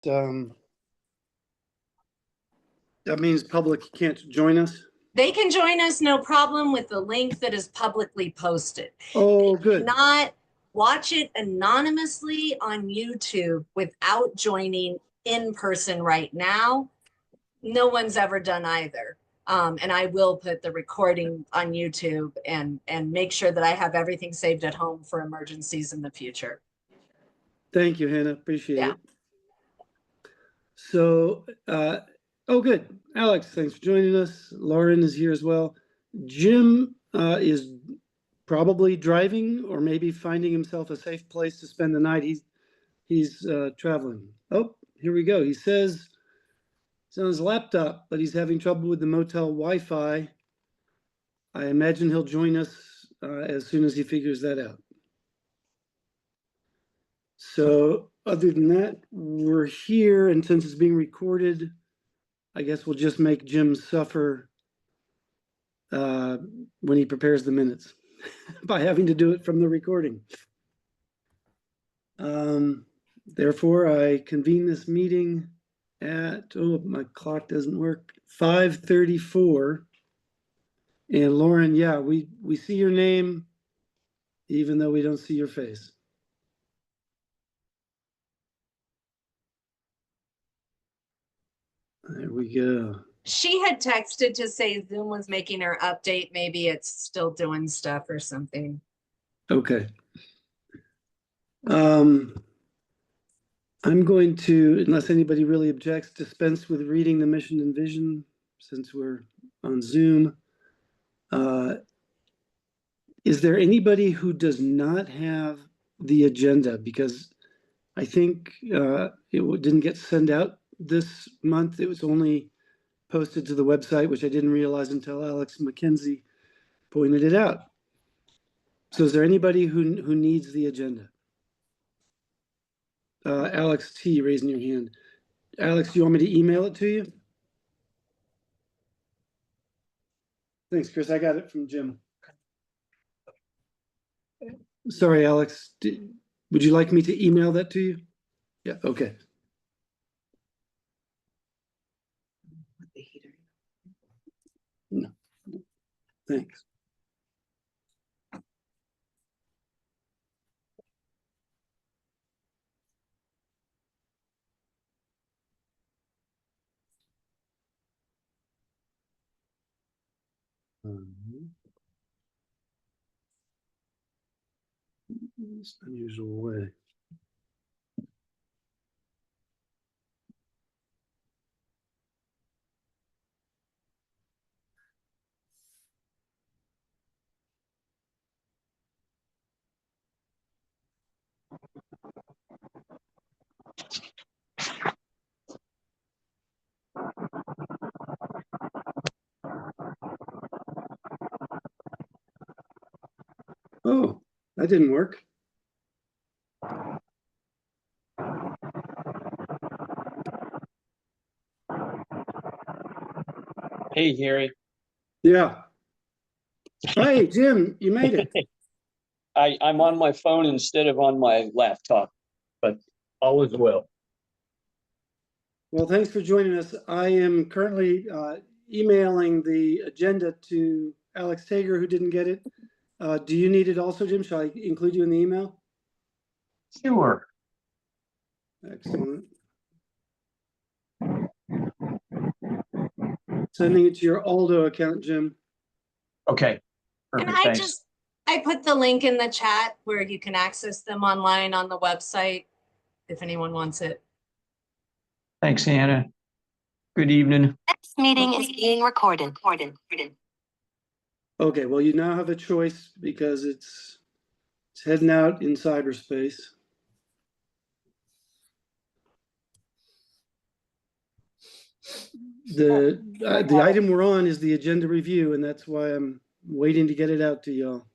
um, that means public can't join us? They can join us, no problem, with the link that is publicly posted. Oh, good. Not watch it anonymously on YouTube without joining in person right now. No one's ever done either. And I will put the recording on YouTube and make sure that I have everything saved at home for emergencies in the future. Thank you, Hannah. Appreciate Yeah. it. So, oh, good. Alex, thanks for joining us. Lauren is here as well. Jim is probably driving or maybe finding himself a safe place to spend the night. He's traveling. Oh, here we go. He says it's on his laptop, but he's having trouble with the motel Wi-Fi. I imagine he'll join us as soon as he figures that out. So other than that, we're here, and since it's being recorded, I guess we'll just make Jim suffer when he prepares the minutes by having to do it from the recording. Therefore, I convene this meeting at, oh, my clock doesn't work, 5:34. And Lauren, yeah, we see your name, even though we don't see your face. There we go. She had texted to say Zoom was making her update. Maybe it's still doing stuff or something. Okay. I'm going to, unless anybody really objects, dispense with reading the mission and vision since we're on Zoom. Is there anybody who does not have the agenda? Because I think it didn't get sent out this month. It was only posted to the website, which I didn't realize until Alex McKenzie pointed it out. So is there anybody who needs the agenda? Alex T, raising your hand. Alex, do you want me to email it to you? Thanks, Chris. I got it from Jim. Sorry, Alex. Would you like me to email that to you? Yeah, okay. No, thanks. It's an unusual way. Oh, that didn't work. Hey, Gary. Yeah. Hey, Jim, you made it. I'm on my phone instead of on my laptop, but all is well. Well, thanks for joining us. I am currently emailing the agenda to Alex Tager, who didn't get it. Do you need it also, Jim? Shall I include you in the email? Sure. Excellent. Sending it to your Aldo account, Jim. Okay. Perfect. And Thanks. I put the link in the chat where you can access them online on the website if anyone wants it. Thanks, Anna. Good evening. This meeting is being recorded. Okay, well, you now have a choice because it's heading out in cyberspace. The item we're on is the agenda review, and that's why I'm waiting to get it out to y'all.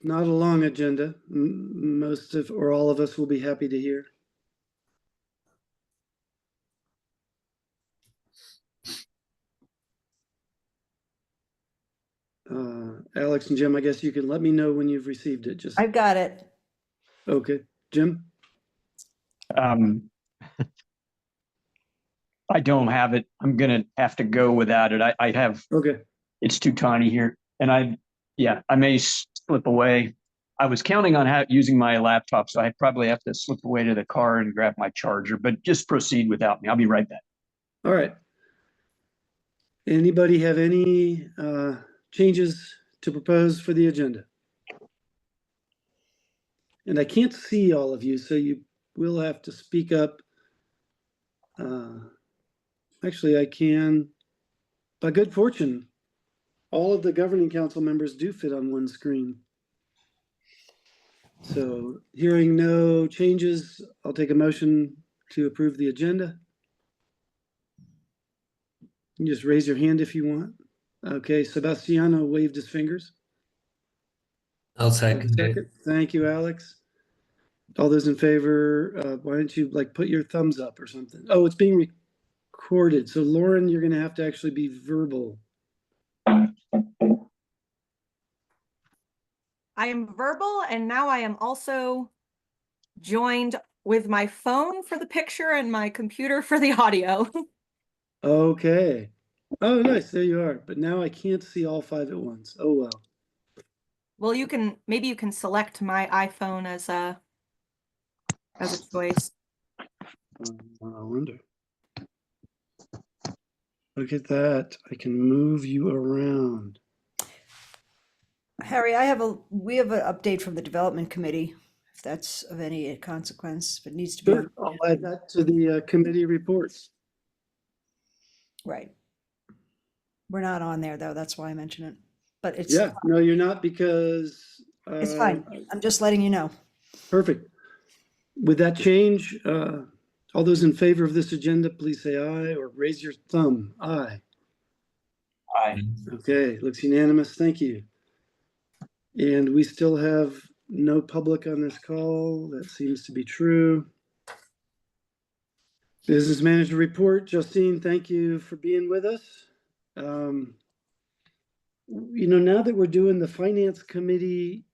Not a long agenda. Most of or all of us will be happy to hear. Alex and Jim, I guess you can let me know when you've received it. Just, I've got it. okay. Jim? Um, I don't have it. I'm gonna have to go without it. I have, Okay. it's too tiny here. And I may slip away. I was counting on using my laptop, so I probably have to slip away to the car and grab my charger, but just proceed without me. I'll be right back. All right. Anybody have any changes to propose for the agenda? And I can't see all of you, so you will have to speak up. Actually, I can. By good fortune, all of the governing council members do fit on one screen. So hearing no changes, I'll take a motion to approve the agenda. You just raise your hand if you want. Okay, Sebastiano waved his fingers. I'll second it. Second. Thank you, Alex. All those in favor, why don't you like put your thumbs up or something? Oh, it's being recorded. So Lauren, you're gonna have to actually be verbal. I am verbal, and now I am also joined with my phone for the picture and my computer for the audio. Okay. Oh, nice. There you are. But now I can't see all five at once. Oh, well. Well, maybe you can select my iPhone as a choice. I wonder. Look at that. I can move you around. Harry, we have an update from the development committee, if that's of any consequence, if it needs to be. Sure. I'll add that to the committee reports. Right. We're not on there though, that's why I mention it, but it's. Yeah, no, you're not because. It's fine. I'm just letting you know. Perfect. With that change, all those in favor of this agenda, please say aye or raise your thumb. Aye. Aye. Okay, looks unanimous. Thank you. And we still have no public on this call. That seems to be true. Business manager report. Justine, thank you for being with us. Now that we're doing the finance committee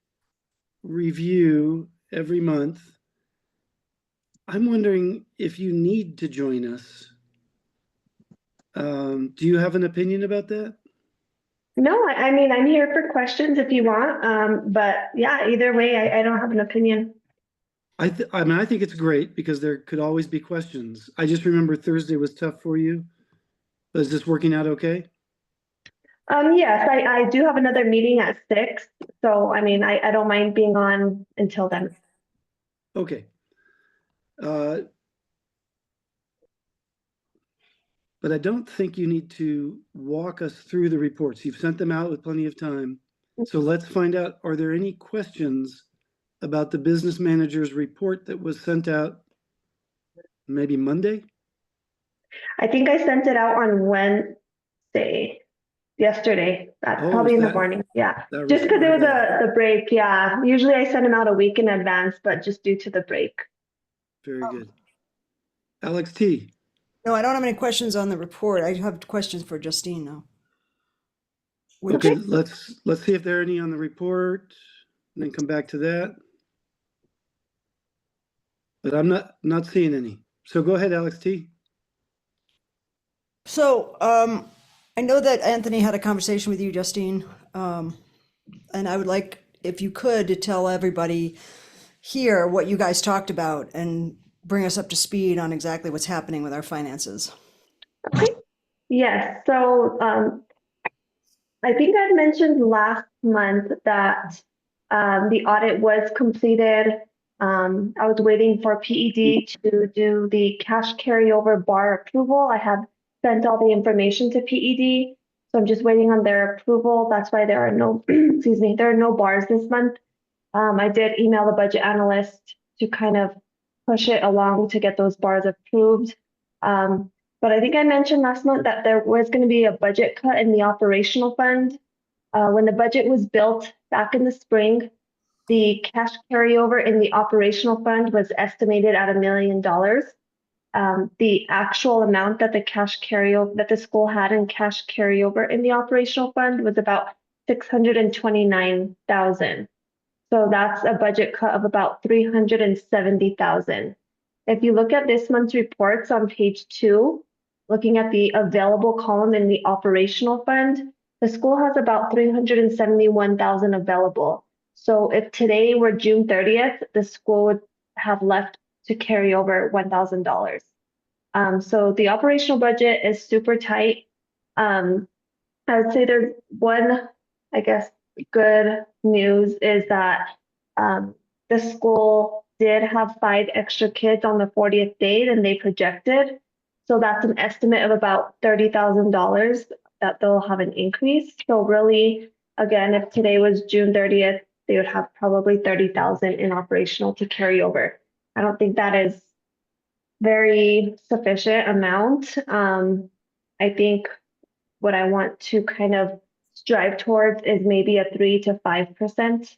review every month, I'm wondering if you need to join us. Do you have an opinion about that? No, I mean, I'm here for questions if you want. But yeah, either way, I don't have an opinion. I think it's great because there could always be questions. I just remember Thursday was tough for you. Is this working out okay? Yes, I do have another meeting at 6. So, I mean, I don't mind being on until then. Okay. But I don't think you need to walk us through the reports. You've sent them out with plenty of time. So let's find out, are there any questions about the business manager's report that was sent out maybe Monday? I think I sent it out on Wednesday, yesterday, probably in the morning. Yeah, just because there was the break. Yeah, usually I send them out a week in advance, but just due to the break. Very good. Alex T. No, I don't have any questions on the report. I have questions for Justine now. Okay, let's see if there are any on the report and then come back to that. But I'm not seeing any. So go ahead, Alex T. So, I know that Anthony had a conversation with you, Justine, and I would like, if you could, to tell everybody here what you guys talked about and bring us up to speed on exactly what's happening with our finances. Okay. Yes. So I think I mentioned last month that the audit was completed. I was waiting for PED to do the cash carryover bar approval. I have sent all the information to PED, so I'm just waiting on their approval. That's why there are no, excuse me, there are no bars this month. I did email the budget analyst to kind of push it along to get those bars approved. But I think I mentioned last month that there was going to be a budget cut in the operational fund. When the budget was built back in the spring, the cash carryover in the operational fund was estimated at $1 million. The actual amount that the cash carryover that the school had in cash carryover in the operational fund was about $629,000. So that's a budget cut of about $370,000. If you look at this month's reports on page 2, looking at the available column in the operational fund, the school has about $371,000 available. So if today were June 30th, the school would have left to carry over $1,000. So the operational budget is super tight. I would say there's one, I guess, good news is that the school did have 5 extra kids on the 40th day than they projected. So that's an estimate of about $30,000 that they'll have an increase. So really, again, if today was June 30th, they would have probably $30,000 in operational to carry over. I don't think that is very sufficient amount. I think what I want to kind of strive towards is maybe a 3 to 5%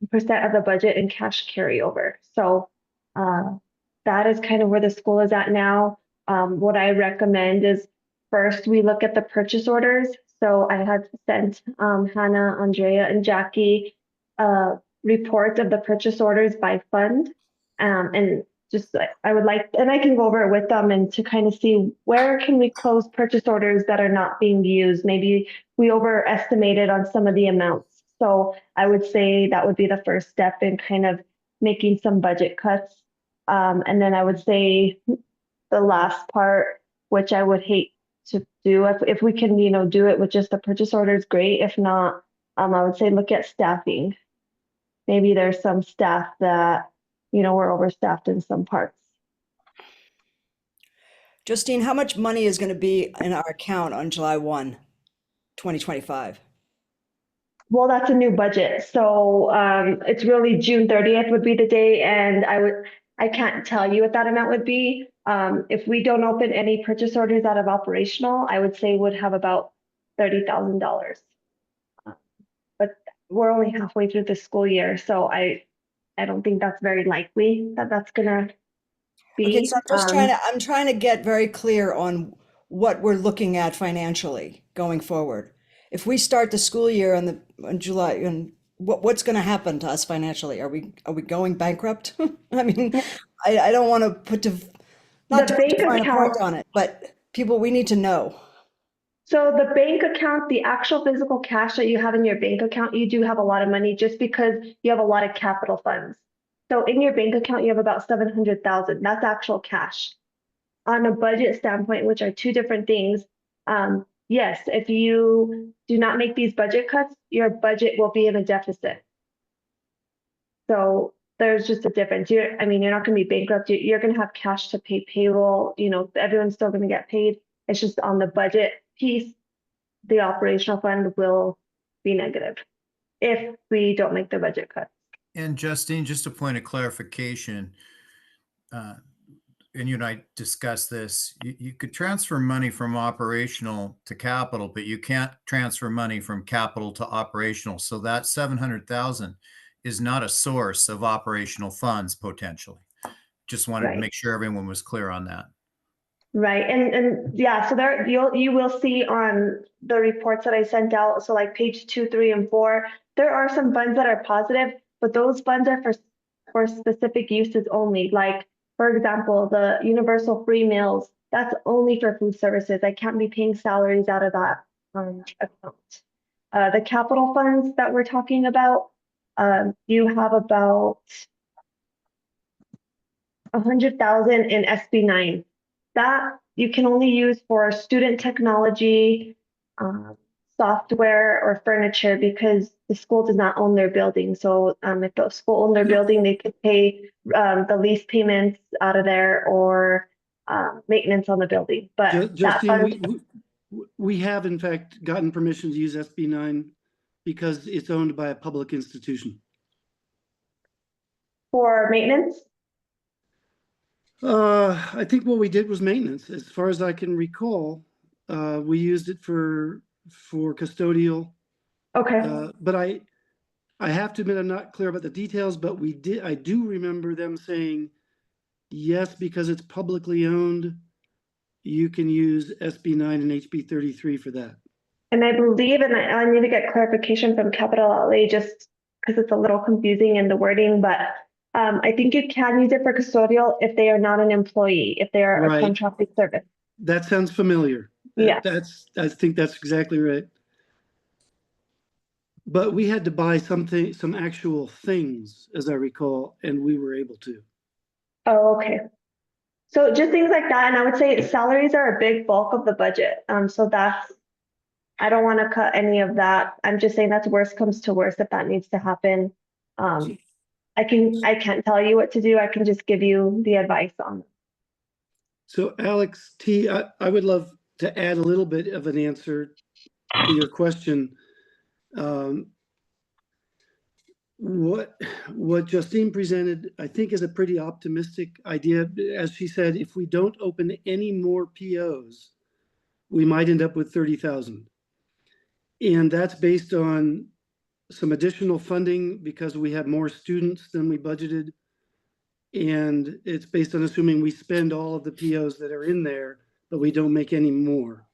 percent of the budget in cash carryover. So that is kind of where the school is at now. What I recommend is first we look at the purchase orders. So I had sent Hannah, Andrea, and Jackie reports of the purchase orders by fund. And just I would like, and I can go over it with them and to kind of see where can we close purchase orders that are not being used. Maybe we overestimated on some of the amounts. So I would say that would be the first step in kind of making some budget cuts. And then I would say the last part, which I would hate to do, if we can, do it with just the purchase orders, great. If not, I would say look at staffing. Maybe there's some staff that, we're overstaffed in some parts. Justine, how much money is going to be in our account on July 1, 2025? Well, that's a new budget. So it's really June 30th would be the day. And I can't tell you what that amount would be. If we don't open any purchase orders out of operational, I would say would have about $30,000. But we're only halfway through the school year. So I don't think that's very likely that that's gonna be. Okay, so I'm trying to get very clear on what we're looking at financially going forward. If we start the school year in July, and what's going to happen to us financially? Are we going bankrupt? I mean, I don't want to put not to put a point on it, but we need to know. So the bank account, the actual physical cash that you have in your bank account, you do have a lot of money just because you have a lot of capital funds. So in your bank account, you have about $700,000. That's actual cash. On a budget standpoint, which are two different things, yes, if you do not make these budget cuts, your budget will be in a deficit. So there's just a difference. You're not going to be bankrupt. You're going to have cash to pay payroll. Everyone's still going to get paid. It's just on the budget piece, the operational fund will be negative if we don't make the budget cuts. And Justine, just a point of clarification, and you and I discussed this, you could transfer money from operational to capital, but you can't transfer money from capital to operational. So that 700,000 is not a source of operational funds potentially. Just wanted to make sure everyone was clear on that. Right. And yeah, so there you will see on the reports that I sent out. So like page 2, 3, and 4, there are some funds that are positive, but those funds are for specific uses only. Like, for example, the universal free meals, that's only for food services. I can't be paying salaries out of that account. The capital funds that we're talking about, you have about 100,000 in SB9. That you can only use for student technology, software, or furniture because the school does not own their building. So if the school owned their building, they could pay the lease payments out of there or maintenance on the building. But Justine, we have in fact gotten permission to use SB9 because it's owned by a public institution. For maintenance? I think what we did was maintenance. As far as I can recall, we used it for custodial. Okay. But I have to admit I'm not clear about the details, but I do remember them saying, yes, because it's publicly owned, you can use SB9 and HB33 for that. And I believe, and I need to get clarification from capital outlay just because it's a little confusing in the wording, but I think you can use it for custodial if they are not an employee, if they are a Right. contracted service. That sounds familiar. Yes. I think that's exactly right. But we had to buy something, some actual things, as I recall, and we were able to. Oh, okay. So just things like that. And I would say salaries are a big bulk of the budget. So that's, I don't want to cut any of that. I'm just saying that's worst comes to worst if that needs to happen. I can't tell you what to do. I can just give you the advice on. So Alex T, I would love to add a little bit of an answer to your question. What Justine presented, I think, is a pretty optimistic idea. As she said, if we don't open any more POs, we might end up with 30,000. And that's based on some additional funding because we have more students than we budgeted. And it's based on assuming we spend all of the POs that are in there, but we don't make any more.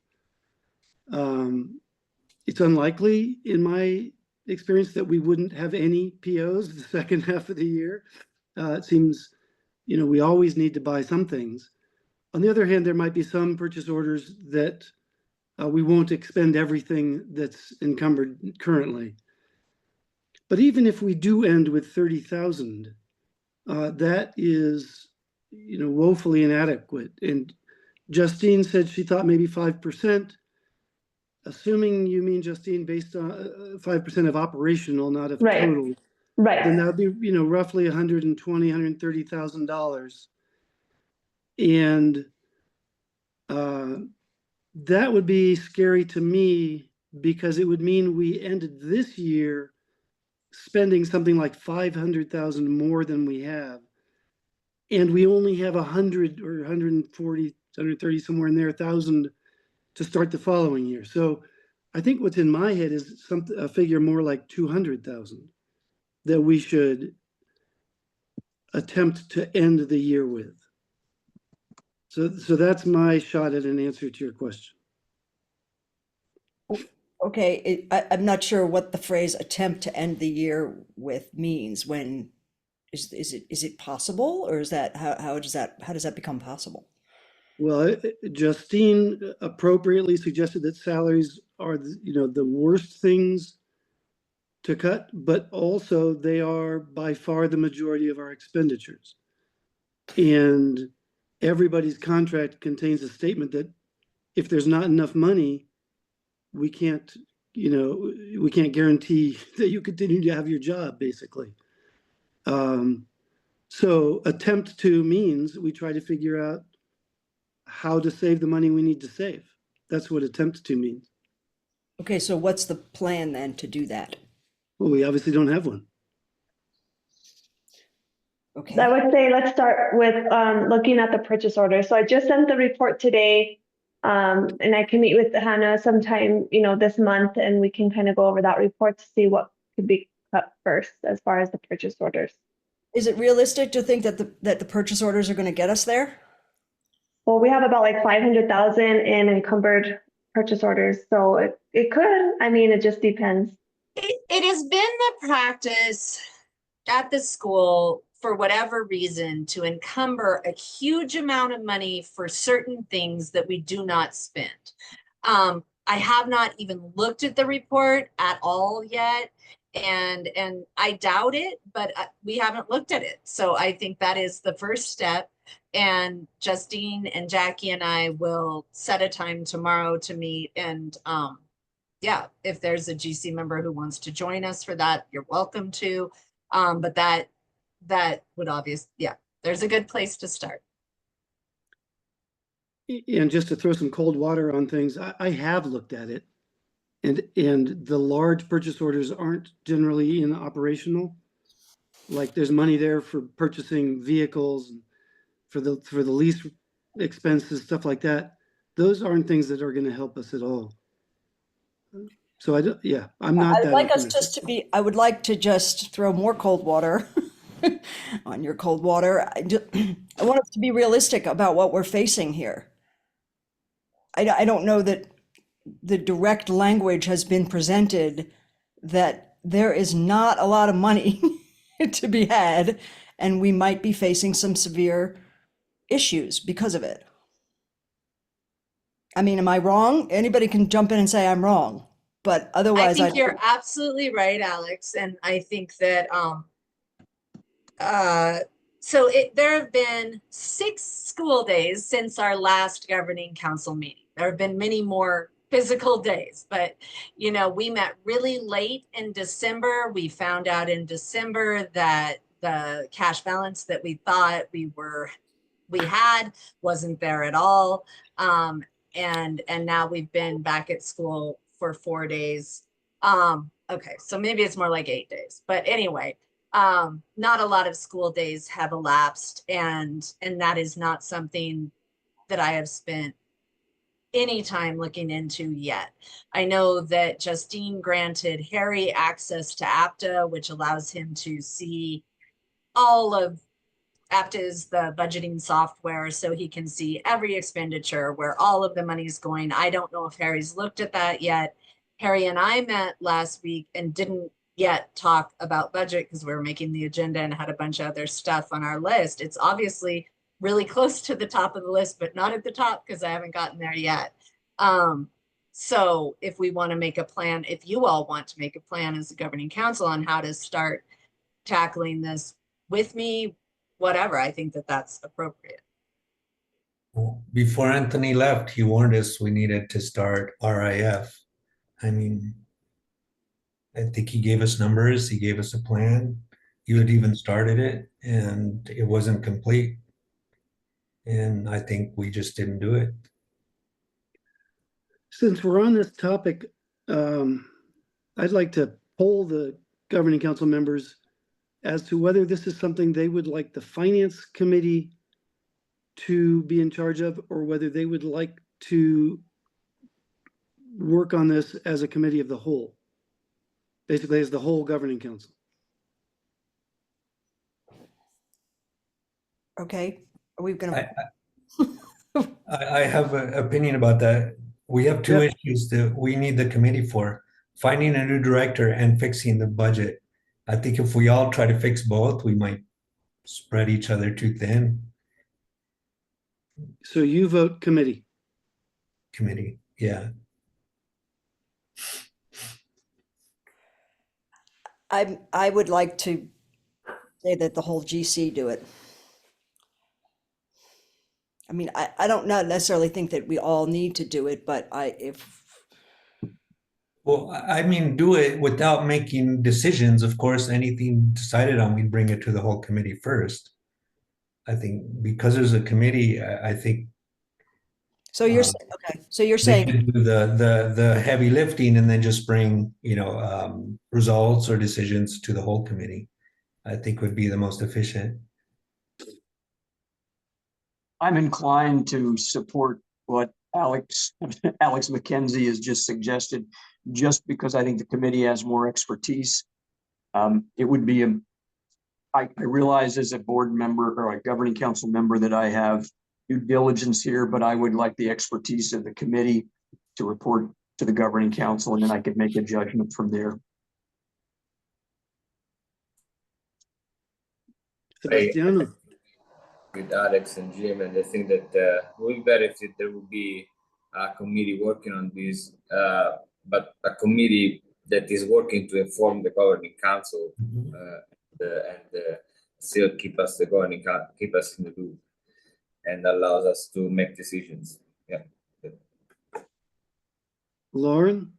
It's unlikely in my experience that we wouldn't have any POs the second half of the year. It seems, we always need to buy some things. On the other hand, there might be some purchase orders that we won't expend everything that's encumbered currently. But even if we do end with 30,000, that is, woefully inadequate. And Justine said she thought maybe 5%. Assuming you mean, Justine, based on 5% of operational, not of Right. total, Right. then that would be, roughly $120,000, $130,000. And that would be scary to me because it would mean we ended this year spending something like 500,000 more than we have. And we only have 100 or 140, 130, somewhere in there, 1,000 to start the following year. So I think what's in my head is a figure more like 200,000 that we should attempt to end the year with. So that's my shot at an answer to your question. Okay, I'm not sure what the phrase "attempt to end the year with" means. When is it possible, or is that how does that become possible? Well, Justine appropriately suggested that salaries are, the worst things to cut, but also they are by far the majority of our expenditures. And everybody's contract contains a statement that if there's not enough money, we can't guarantee that you continue to have your job, basically. So attempt to means we try to figure out how to save the money we need to save. That's what attempt to means. Okay, so what's the plan then to do that? Well, we obviously don't have one. Okay. I would say let's start with looking at the purchase order. So I just sent the report today, and I can meet with Hannah sometime, this month, and we can kind of go over that report to see what could be cut first as far as the purchase orders. Is it realistic to think that the purchase orders are going to get us there? Well, we have about like 500,000 in encumbered purchase orders, so it could. I mean, it just depends. It has been the practice at the school, for whatever reason, to encumber a huge amount of money for certain things that we do not spend. I have not even looked at the report at all yet, and I doubt it, but we haven't looked at it. So I think that is the first step. And Justine and Jackie and I will set a time tomorrow to meet. And yeah, if there's a GC member who wants to join us for that, you're welcome to. But that would obviously, yeah, there's a good place to start. And just to throw some cold water on things, I have looked at it, and the large purchase orders aren't generally in operational. Like there's money there for purchasing vehicles, and for the lease expenses, stuff like that. Those aren't things that are going to help us at all. So I'm not. I would like to just throw more cold water on your cold water. I want us to be realistic about what we're facing here. I don't know that the direct language has been presented that there is not a lot of money to be had, and we might be facing some severe issues because of it. I mean, am I wrong? Anybody can jump in and say I'm wrong, but I otherwise, think you're absolutely right, Alex, and I think that so there have been 6 school days since our last governing council meeting. There have been many more physical days, but you know, we met really late in December. We found out in December that the cash balance that we thought we had wasn't there at all. And now we've been back at school for 4 days. Okay, so maybe it's more like 8 days, but anyway, not a lot of school days have elapsed, and that is not something that I have spent any time looking into yet. I know that Justine granted Harry access to APTA, which allows him to see all of APTA is the budgeting software, so he can see every expenditure, where all of the money is going. I don't know if Harry's looked at that yet. Harry and I met last week and didn't yet talk about budget because we were making the agenda and had a bunch of other stuff on our list. It's obviously really close to the top of the list, but not at the top because I haven't gotten there yet. So if we want to make a plan, if you all want to make a plan as a governing council on how to start tackling this with me, whatever, I think that that's appropriate. Before Anthony left, he warned us we needed to start RIF. I mean, I think he gave us numbers, he gave us a plan. You had even started it and it wasn't complete. And I think we just didn't do it. Since we're on this topic, I'd like to poll the governing council members as to whether this is something they would like the finance committee to be in charge of, or whether they would like to work on this as a committee of the whole, basically as the whole governing council. okay, are we gonna, I have an opinion about that. We have two Yeah. issues that we need the committee for: finding a new director and fixing the budget. I think if we all try to fix both, we might spread each other too thin. So you vote committee. Committee, yeah. I would like to say that the whole GC do it. I mean, I don't not necessarily think that we all need to do it, but Well, I mean, do it without making decisions. Of course, anything decided on, we bring it to the whole committee first. I think because there's a committee, I think so you're saying, okay, so you're they saying, could do the heavy lifting and then just bring, results or decisions to the whole committee. I think would be the most efficient. I'm inclined to support what Alex McKenzie has just suggested, just because I think the committee has more expertise. It would be I realize as a board member or a governing council member that I have due diligence here, but I would like the expertise of the committee to report to the governing council, and then I could make a judgment from there. Sebastiano. With Alex and Jim, and I think that it would be better if there would be a committee working on this, but a committee that is working to inform the governing council and still keep us keep us in the loop and allows us to make decisions. Yeah. Lauren?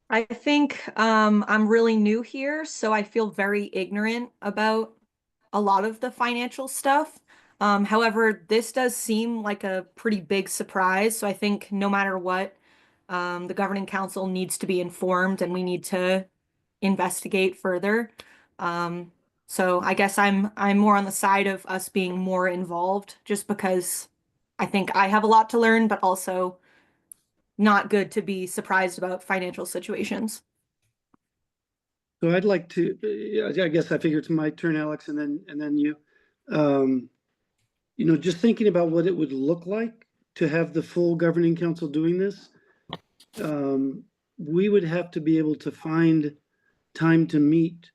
I think I'm really new here, so I feel very ignorant about a lot of the financial stuff. However, this does seem like a pretty big surprise, so I think no matter what, the governing council needs to be informed and we need to investigate further. So I guess I'm more on the side of us being more involved, just because I think I have a lot to learn, but also not good to be surprised about financial situations. So I'd like to, I guess I figure it's my turn, Alex, and then you. Just thinking about what it would look like to have the full governing council doing this. we would have to be able to find time to meet,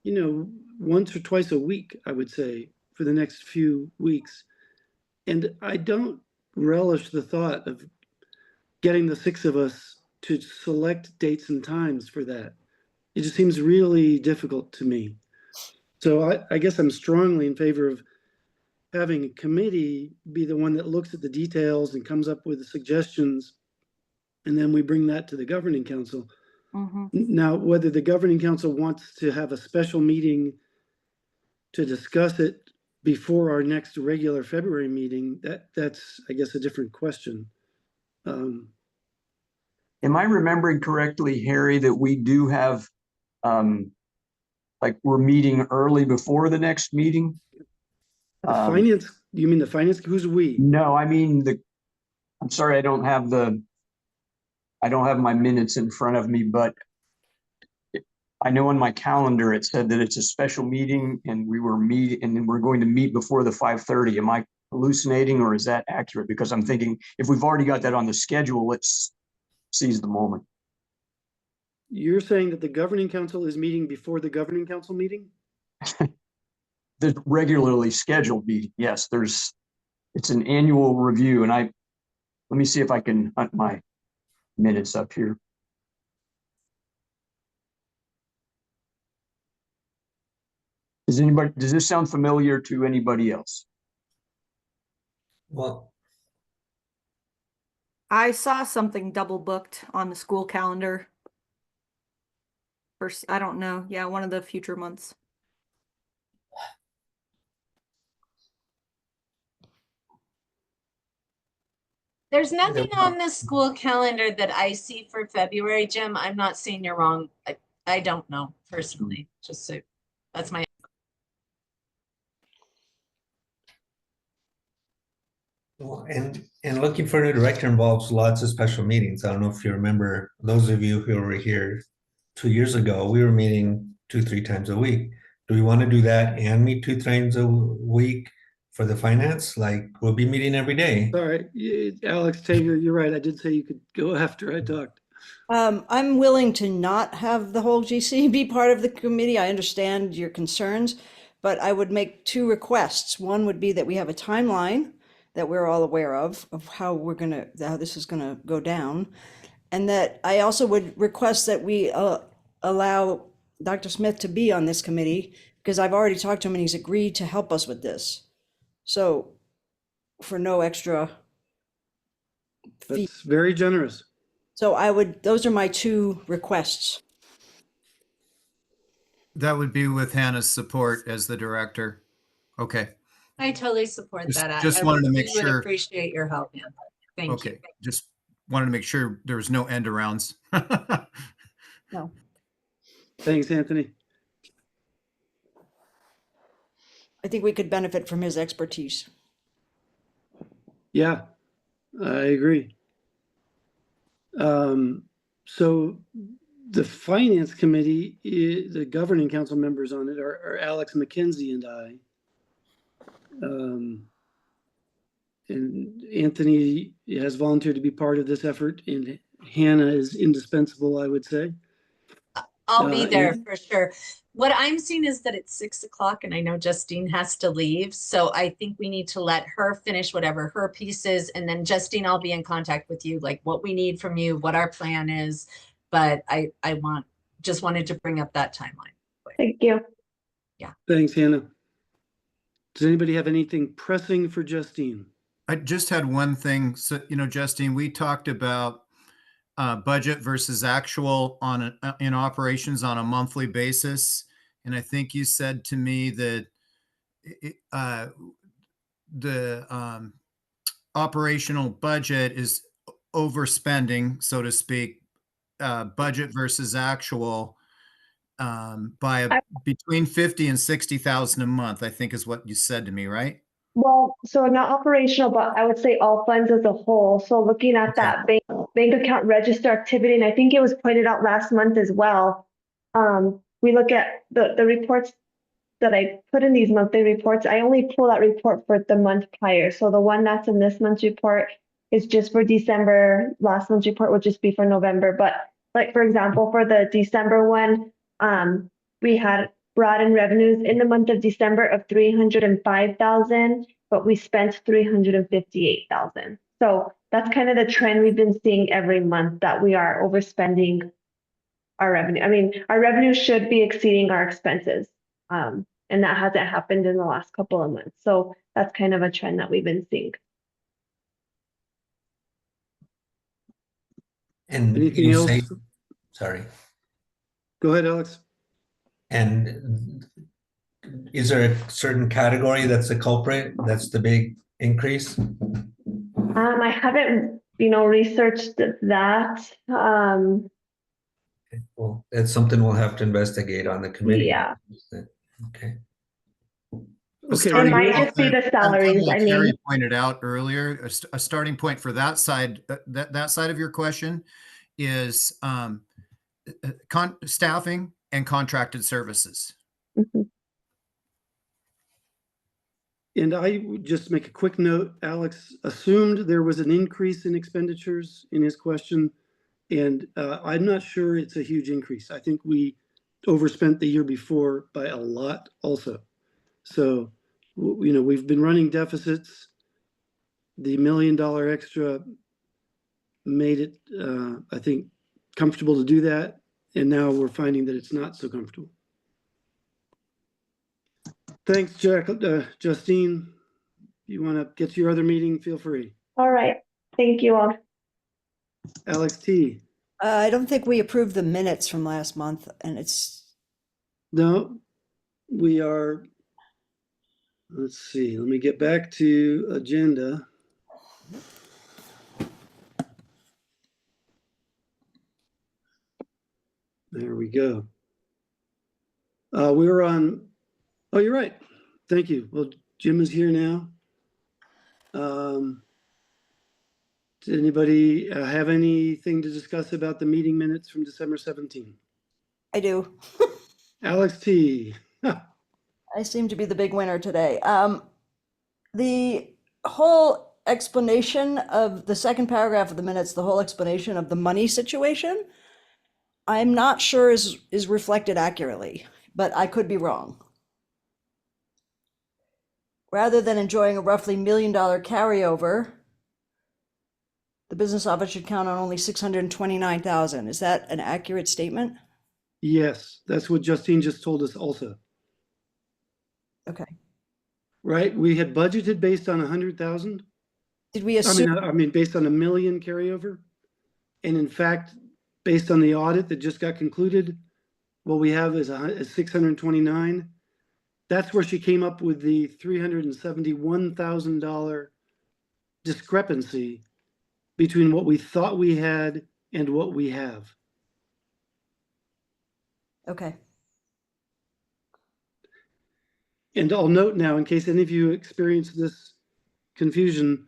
once or twice a week, I would say, for the next few weeks. And I don't relish the thought of getting the six of us to select dates and times for that. It just seems really difficult to me. So I guess I'm strongly in favor of having a committee be the one that looks at the details and comes up with the suggestions, and then we bring that to the governing council. Now, whether the governing council wants to have a special meeting to discuss it before our next regular February meeting, that's, I guess, a different question. Am I remembering correctly, Harry, that we do have, like we're meeting early before the next meeting? The finance, you mean the finance, who's we? No, I mean I'm sorry, I don't have my minutes in front of me, but I know on my calendar, it said that it's a special meeting and then we're going to meet before the 5:30. Am I hallucinating, or is that accurate? Because I'm thinking if we've already got that on the schedule, let's seize the moment. You're saying that the governing council is meeting before the governing council meeting? The regularly scheduled meeting, yes, it's an annual review, and let me see if I can hunt my minutes up here. Does this sound familiar to anybody else? Well, I saw something double booked on the school calendar. I don't know. Yeah, one of the future months. There's nothing on the school calendar that I see for February, Jim. I'm not saying you're wrong. I don't know personally, just so that's my. well, and looking for a new director involves lots of special meetings. I don't know if you remember, those of you who were here 2 years ago, we were meeting 2-3 times a week. Do we want to do that and meet 2 times a week for the finance? Like, we'll be meeting every day. Sorry, Alex Tager, you're right. I did say you could go after I talked. I'm willing to not have the whole GC be part of the committee. I understand your concerns, but I would make 2 requests. One would be that we have a timeline that we're all aware of how this is gonna go down. And that I also would request that we allow Dr. Smith to be on this committee, because I've already talked to him and he's agreed to help us with this. So for no extra fee. That's very generous. So those are my 2 requests. That would be with Hannah's support as the director. Okay. I totally support that. Just I wanted to would- make we would sure. appreciate your help, man. Thank you. Okay, just wanted to make sure there was no end arounds. No. Thanks, Anthony. I think we could benefit from his expertise. Yeah, I agree. So the finance committee, the governing council members on it are Alex McKenzie and I. And Anthony has volunteered to be part of this effort, and Hannah is indispensable, I would say. I'll be there for sure. What I'm seeing is that it's 6 o'clock and I know Justine has to leave. So I think we need to let her finish whatever her piece is. And then Justine, I'll be in contact with you, like what we need from you, what our plan is. But I just wanted to bring up that timeline. Thank you. Thanks, Hannah. Does anybody have anything pressing for Justine? I just had one thing. So, Justine, we talked about budget versus actual in operations on a monthly basis. And I think you said to me that the operational budget is overspending, so to speak, budget versus actual by between 50 and 60,000 a month, I think is what you said to me, right? Well, so not operational, but I would say all funds as a whole. So looking at that bank account register activity, and I think it was pointed out last month as well. We look at the reports that I put in these monthly reports. I only pull that report for the month prior. So the one that's in this month's report is just for December. Last month's report will just be for November. But like, for example, for the December one, we had brought in revenues in the month of December of 305,000, but we spent 358,000. So that's kind of the trend we've been seeing every month, that we are overspending our revenue. I mean, our revenue should be exceeding our expenses. And that hasn't happened in the last couple of months. So that's kind of a trend that we've been seeing. And Anything you else? say, sorry, Go ahead, Alex. and is there a certain category that's a culprit? That's the big increase? I haven't, researched that. Well, it's something we'll have to investigate on the committee. Yeah. Okay. Okay, It might Randy, just be the salaries. I Like mean, Harry pointed out earlier, a starting point for that side, that side of your question is staffing and contracted services. mhm. and I would just make a quick note, Alex assumed there was an increase in expenditures in his question. And I'm not sure it's a huge increase. I think we overspent the year before by a lot also. So, we've been running deficits. The $1 million extra made it, I think, comfortable to do that. And now we're finding that it's not so comfortable. Thanks, Justine. You want to get to your other meeting, feel free. All right. Thank you all. Alex T. I don't think we approved the minutes from last month, and No, we are, let's see, let me get back to agenda. There we go. We were on, oh, you're right. Thank you. Well, Jim is here now. Did anybody have anything to discuss about the meeting minutes from December 17? I do. Alex T. I seem to be the big winner today. The whole explanation of the second paragraph of the minutes, the whole explanation of the money situation, I'm not sure is reflected accurately, but I could be wrong. Rather than enjoying a roughly $1 million carryover, the business office should count on only 629,000. Is that an accurate statement? Yes, that's what Justine just told us also. Okay. Right? We had budgeted based on 100,000. Did we assume? I mean, based on $1 million carryover. And in fact, based on the audit that just got concluded, what we have is 629. That's where she came up with the $371,000 discrepancy between what we thought we had and what we have. Okay. And I'll note now, in case any of you experience this confusion,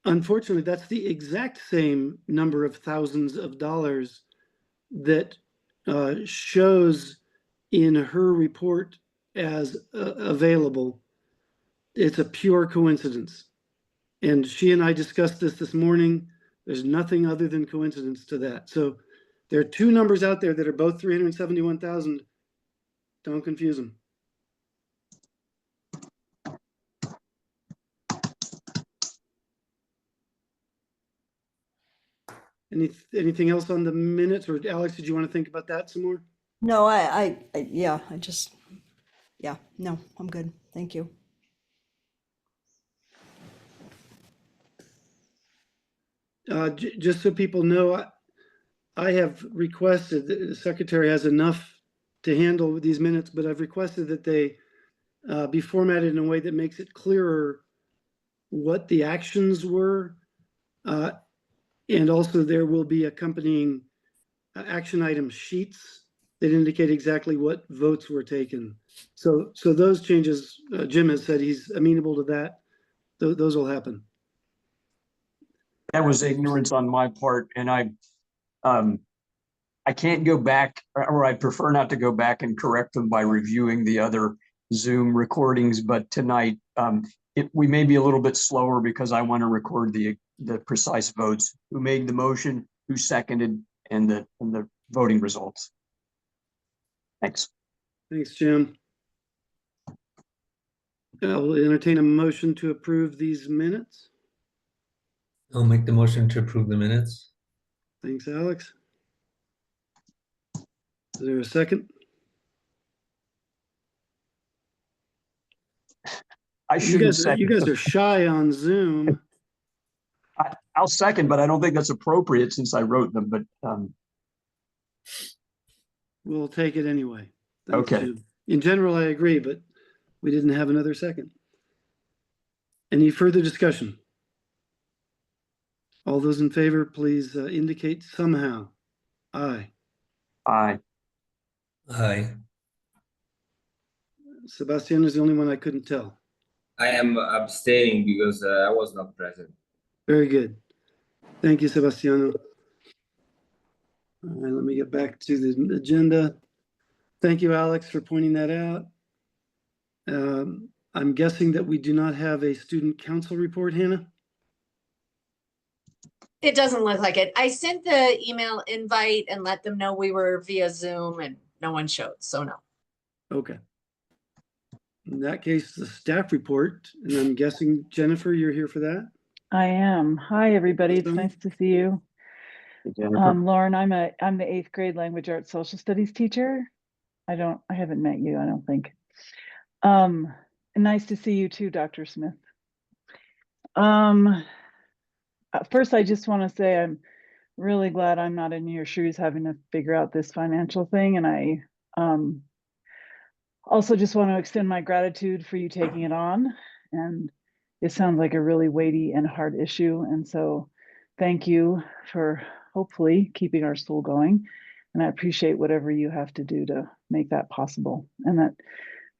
unfortunately, that's the exact same number of thousands of dollars that shows in her report as available. It's a pure coincidence. And she and I discussed this morning. There's nothing other than coincidence to that. So there are two numbers out there that are both 371,000. Don't confuse them. Anything else on the minutes, or Alex, did you want to think about that some more? No, yeah, no, I'm good. Thank you. Just so people know, I have requested, the secretary has enough to handle these minutes, but I've requested that they be formatted in a way that makes it clearer what the actions were. And also there will be accompanying action item sheets that indicate exactly what votes were taken. So those changes, Jim has said he's amenable to that. Those will happen. That was ignorance on my part, and I can't go back, or I prefer not to go back and correct them by reviewing the other Zoom recordings. But tonight, we may be a little bit slower because I want to record the the precise votes, who made the motion, who seconded, and the voting results. Thanks. Thanks, Jim. I'll entertain a motion to approve these minutes. I'll make the motion to approve the minutes. Thanks, Alex. Is there a second? I You shouldn't guys second. are shy on Zoom. I'll second, but I don't think that's appropriate since I wrote them, but We'll take it anyway. Thanks, Okay. Jim. In general, I agree, but we didn't have another second. Any further discussion? All those in favor, please indicate somehow. Aye. aye. Aye. Sebastian is the only one I couldn't tell. I am abstaining because I was not present. Very good. Thank you, Sebastiano. All right, let me get back to the agenda. Thank you, Alex, for pointing that out. I'm guessing that we do not have a student council report, Hannah? It doesn't look like it. I sent the email invite and let them know we were via Zoom and no one showed, so no. Okay. In that case, the staff report, and I'm guessing, Jennifer, you're here for that? I am. Hi, everybody. It's Awesome. nice to see you. Jennifer. Lauren, I'm the 8th grade language arts social studies teacher. I haven't met you, I don't think. Nice to see you too, Dr. Smith. First, I just want to say I'm really glad I'm not in your shoes having to figure out this financial thing. And I also just want to extend my gratitude for you taking it on. And it sounds like a really weighty and hard issue. And so thank you for hopefully keeping our school going. And I appreciate whatever you have to do to make that possible. And that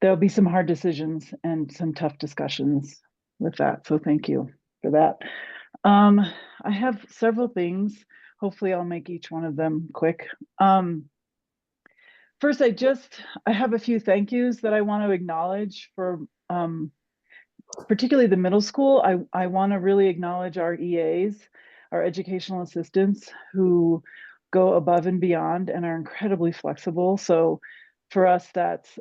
there'll be some hard decisions and some tough discussions with that. So thank you for that. I have several things. Hopefully I'll make each one of them quick. First, I have a few thank yous that I want to acknowledge for particularly the middle school. I want to really acknowledge our EAs, our educational assistants, who go above and beyond and are incredibly flexible. So for us, that's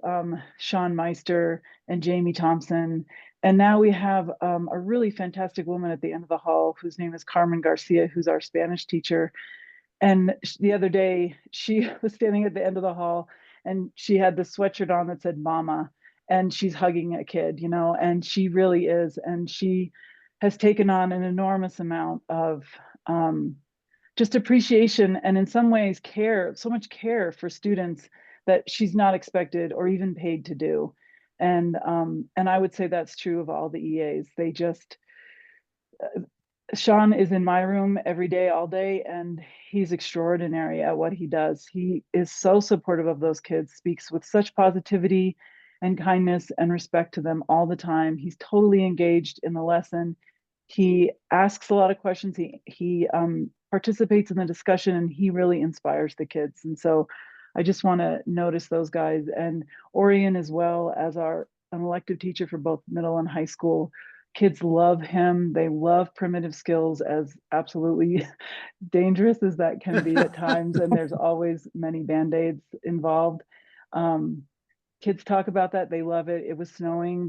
Sean Meister and Jamie Thompson. And now we have a really fantastic woman at the end of the hall whose name is Carmen Garcia, who's our Spanish teacher. And the other day, she was standing at the end of the hall and she had this sweatshirt on that said mama, and she's hugging a kid, you know, and she really is. And she has taken on an enormous amount of just appreciation and in some ways care, so much care for students that she's not expected or even paid to do. And I would say that's true of all the EAs. They just, Sean is in my room every day, all day, and he's extraordinary at what he does. He is so supportive of those kids, speaks with such positivity and kindness and respect to them all the time. He's totally engaged in the lesson. He asks a lot of questions. He participates in the discussion, and he really inspires the kids. And so I just want to notice those guys, and Orion as well as an elective teacher for both middle and high school. Kids love him. They love primitive skills, as absolutely dangerous as that can be at times. And there's always many Band-Aids involved. Kids talk about that. They love it. It was snowing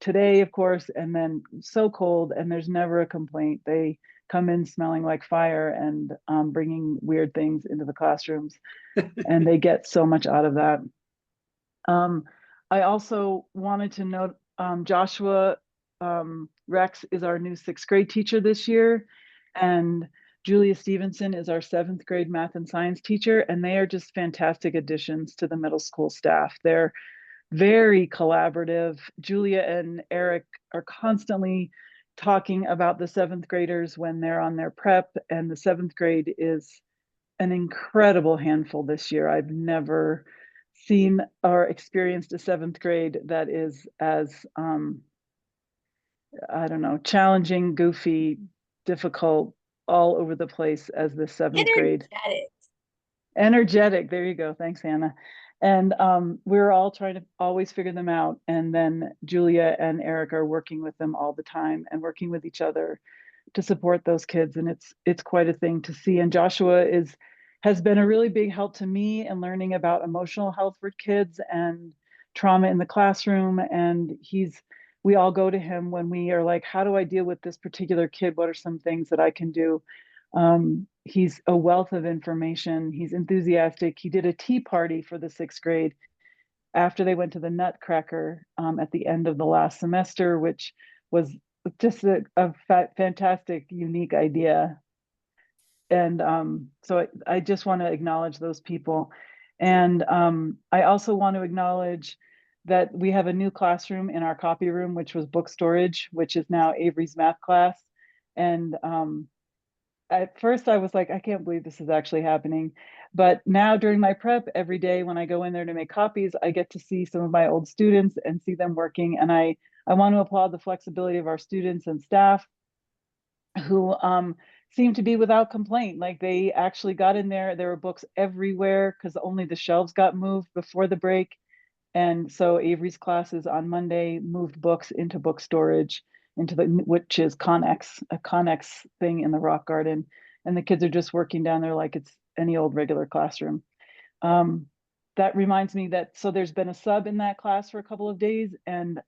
today, of course, and then so cold, and there's never a complaint. They come in smelling like fire and bringing weird things into the classrooms, and they get so much out of that. I also wanted to note Joshua Rex is our new 6th grade teacher this year, and Julia Stevenson is our 7th grade math and science teacher, and they are just fantastic additions to the middle school staff. They're very collaborative. Julia and Eric are constantly talking about the 7th graders when they're on their prep, and the 7th grade is an incredible handful this year. I've never seen or experienced a 7th grade that is as I don't know, challenging, goofy, difficult, all over the place as the 7th grade. Energetic. There you go. Thanks, Hannah. And we're all trying to always figure them out. And then Julia and Eric are working with them all the time and working with each other to support those kids. And it's quite a thing to see. And Joshua has been a really big help to me in learning about emotional health for kids and trauma in the classroom. And we all go to him when we are like, how do I deal with this particular kid? What are some things that I can do? He's a wealth of information. He's enthusiastic. He did a tea party for the 6th grade after they went to the Nutcracker at the end of the last semester, which was just a fantastic, unique idea. And so I just want to acknowledge those people. And I also want to acknowledge that we have a new classroom in our copy room, which was book storage, which is now Avery's math class. And at first I was like, I can't believe this is actually happening. But now during my prep, every day when I go in there to make copies, I get to see some of my old students and see them working. And I want to applaud the flexibility of our students and staff who seem to be without complaint. Like they actually got in there. There were books everywhere because only the shelves got moved before the break. And so Avery's classes on Monday moved books into book storage, which is a Connex thing in the rock garden. And the kids are just working down there like it's any old regular classroom. That reminds me so there's been a sub in that class for a couple of days, and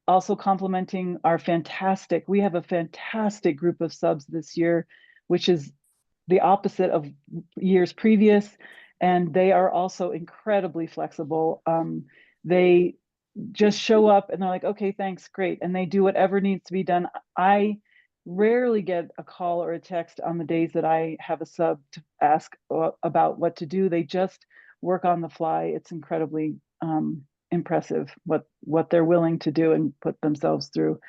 also complimenting we have a fantastic group of subs this year, which is the opposite of years previous. And they are also incredibly flexible. They just show up and they're like, okay, thanks, great. And they do whatever needs to be done. I rarely get a call or a text on the days that I have a sub to ask about what to do. They just work on the fly. It's incredibly impressive what they're willing to do and put themselves through.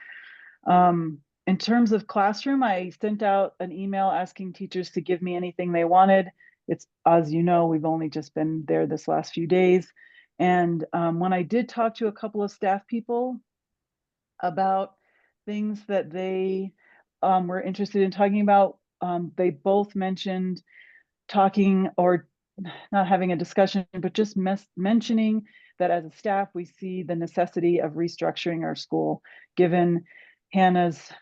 In terms of classroom, I sent out an email asking teachers to give me anything they wanted. It's, as you know, we've only just been there this last few days. And when I did talk to a couple of staff people about things that they were interested in talking about, they both mentioned talking or not having a discussion, but just mentioning that as a staff, we see the necessity of restructuring our school, given Hannah's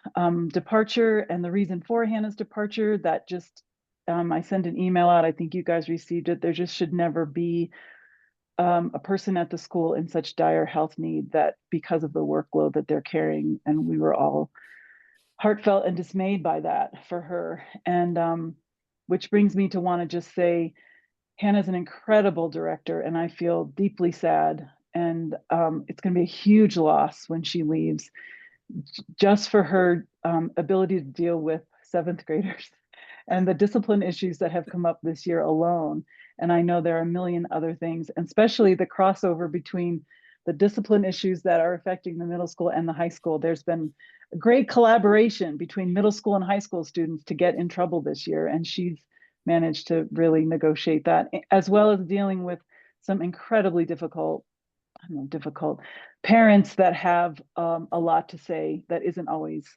departure and the reason for Hannah's departure. That just, I sent an email out, I think you guys received it. There just should never be a person at the school in such dire health need that because of the workload that they're carrying. And we were all heartfelt and dismayed by that for her. And which brings me to want to just say, Hannah's an incredible director, and I feel deeply sad. And it's going to be a huge loss when she leaves, just for her ability to deal with 7th graders and the discipline issues that have come up this year alone. And I know there are a million other things, and especially the crossover between the discipline issues that are affecting the middle school and the high school. There's been a great collaboration between middle school and high school students to get in trouble this year. And she's managed to really negotiate that, as well as dealing with some incredibly difficult parents that have a lot to say that isn't always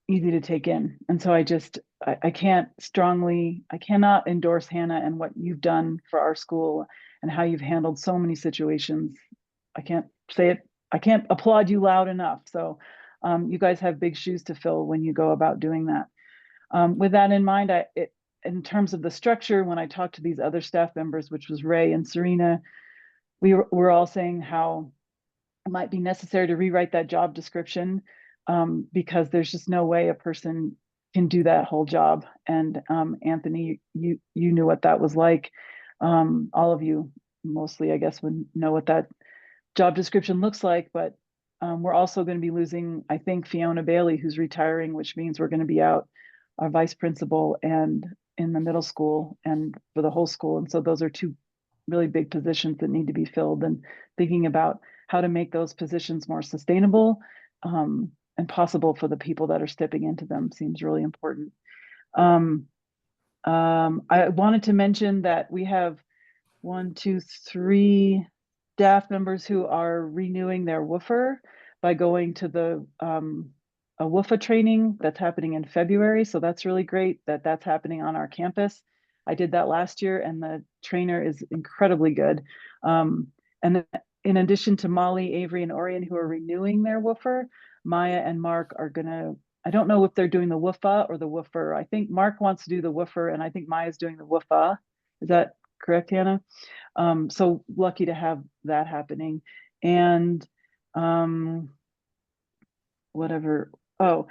easy to take in. And so I cannot endorse Hannah and what you've done for our school and how you've handled so many situations. I can't say it, I can't applaud you loud enough. So you guys have big shoes to fill when you go about doing that. With that in mind, in terms of the structure, when I talked to these other staff members, which was Ray and Serena, we were all saying how it might be necessary to rewrite that job description because there's just no way a person can do that whole job. And Anthony, you knew what that was like. All of you mostly, I guess, would know what that job description looks like, but we're also going to be losing, I think, Fiona Bailey, who's retiring, which means we're going to be out our vice principal and in the middle school and for the whole school. And so those are two really big positions that need to be filled, and thinking about how to make those positions more sustainable and possible for the people that are stepping into them seems really important. I wanted to mention that we have 3 staff members who are renewing their WWOOFer by going to the a WWOOFA training that's happening in February. So that's really great that that's happening on our campus. I did that last year and the trainer is incredibly good. And then in addition to Molly, Avery, and Orion who are renewing their WWOOFer, Maya and Mark are gonna I don't know if they're doing the WUFA or the woofer. I think Mark wants to do the woofer, and I think Maya's doing the WUFA. Is that correct, Hannah? So lucky to have that happening. And whatever. Oh,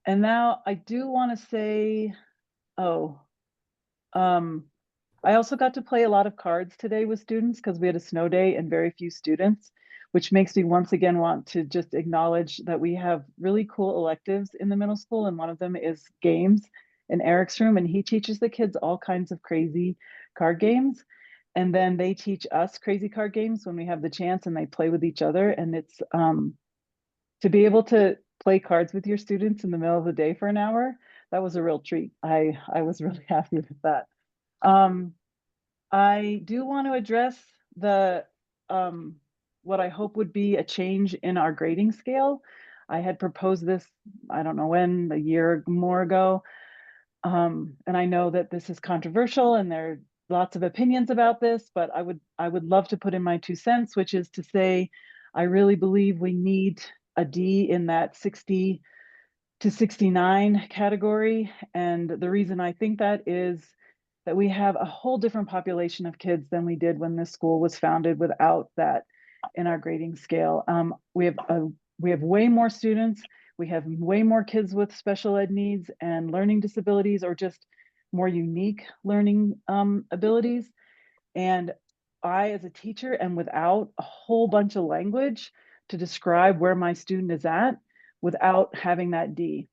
and now I do want to say, I also got to play a lot of cards today with students because we had a snow day and very few students, which makes me once again want to just acknowledge that we have really cool electives in the middle school. And one of them is games in Eric's room. And he teaches the kids all kinds of crazy card games. And then they teach us crazy card games when we have the chance, and they play with each other. And it's to be able to play cards with your students in the middle of the day for an hour, that was a real treat. I was really happy with that. I do want to address the what I hope would be a change in our grading scale. I had proposed this, I don't know when, a year or more ago. And I know that this is controversial and there are lots of opinions about this, but I would love to put in my 2 cents, which is to say, I really believe we need a D in that 60 to 69 category. And the reason I think that is that we have a whole different population of kids than we did when this school was founded without that in our grading scale. We have way more students. We have way more kids with special ed needs and learning disabilities, or just more unique learning abilities. And I, as a teacher, am without a whole bunch of language to describe where my student is at without having that D.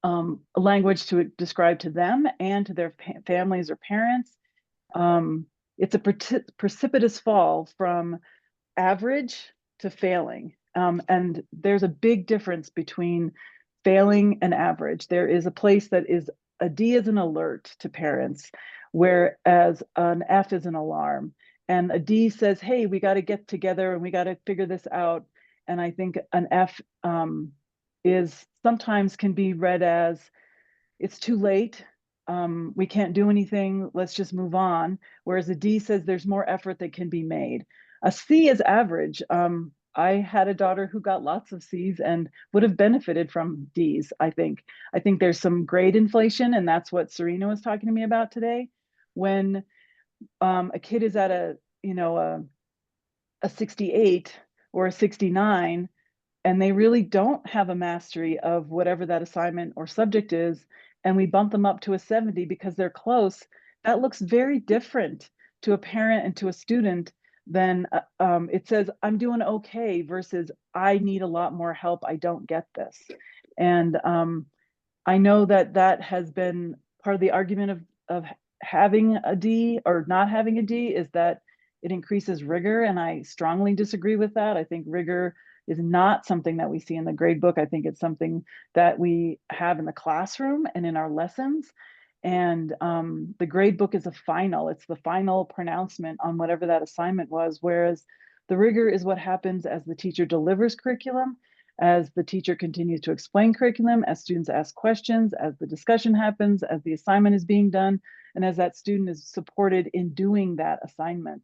A language to describe to them and to their families or parents. It's a precipitous fall from average to failing. And there's a big difference between failing and average. There is a place that is a D is an alert to parents, whereas an F is an alarm. And a D says, hey, we got to get together and we got to figure this out. And I think an F is sometimes can be read as it's too late. We can't do anything. Let's just move on. Whereas a D says there's more effort that can be made. A C is average. I had a daughter who got lots of C's and would have benefited from D's, I think. I think there's some grade inflation, and that's what Serena was talking to me about today. When a kid is at a 68 or a 69, and they really don't have a mastery of whatever that assignment or subject is, and we bump them up to a 70 because they're close, that looks very different to a parent and to a student than it says, I'm doing okay versus I need a lot more help. I don't get this. And I know that that has been part of the argument of having a D or not having a D is that it increases rigor. And I strongly disagree with that. I think rigor is not something that we see in the grade book. I think it's something that we have in the classroom and in our lessons. And the grade book is a final. It's the final pronouncement on whatever that assignment was, whereas the rigor is what happens as the teacher delivers curriculum, as the teacher continues to explain curriculum, as students ask questions, as the discussion happens, as the assignment is being done, and as that student is supported in doing that assignment.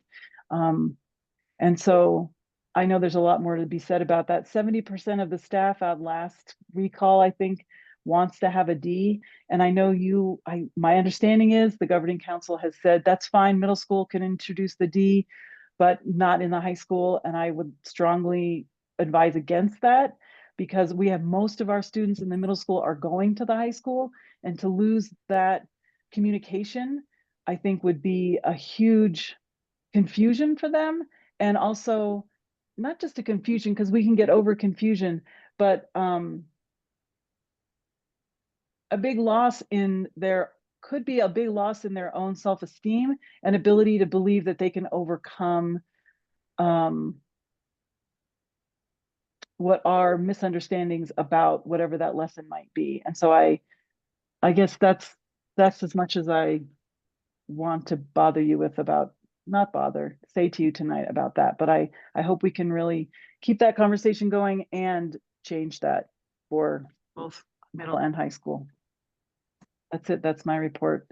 And so I know there's a lot more to be said about that. 70% of the staff at last recall, I think, wants to have a D. And I know my understanding is the governing council has said that's fine, middle school can introduce the D, but not in the high school. And I would strongly advise against that, because we have most of our students in the middle school are going to the high school, and to lose that communication, I think would be a huge confusion for them. And also not just a confusion, because we can get over confusion, but a big loss in their could be a big loss in their own self-esteem and ability to believe that they can overcome what are misunderstandings about whatever that lesson might be. And so I guess that's as much as I want to bother you with about, not bother, say to you tonight about that. But I hope we can really keep that conversation going and change that for both middle and high school. That's it. That's my report.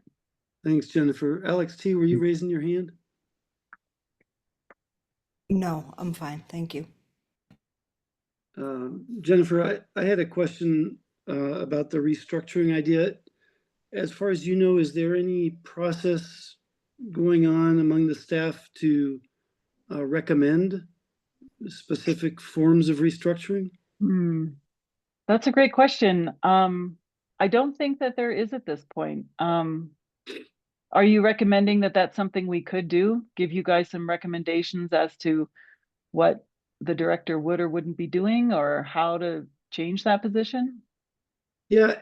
Thanks, Jennifer. Alex T., were you raising your hand? No, I'm fine. Thank you. Jennifer, I had a question about the restructuring idea. As far as you know, is there any process going on among the staff to recommend specific forms of restructuring? Hmm. That's a great question. I don't think that there is at this point. Are you recommending that that's something we could do? Give you guys some recommendations as to what the director would or wouldn't be doing, or how to change that position? Yeah,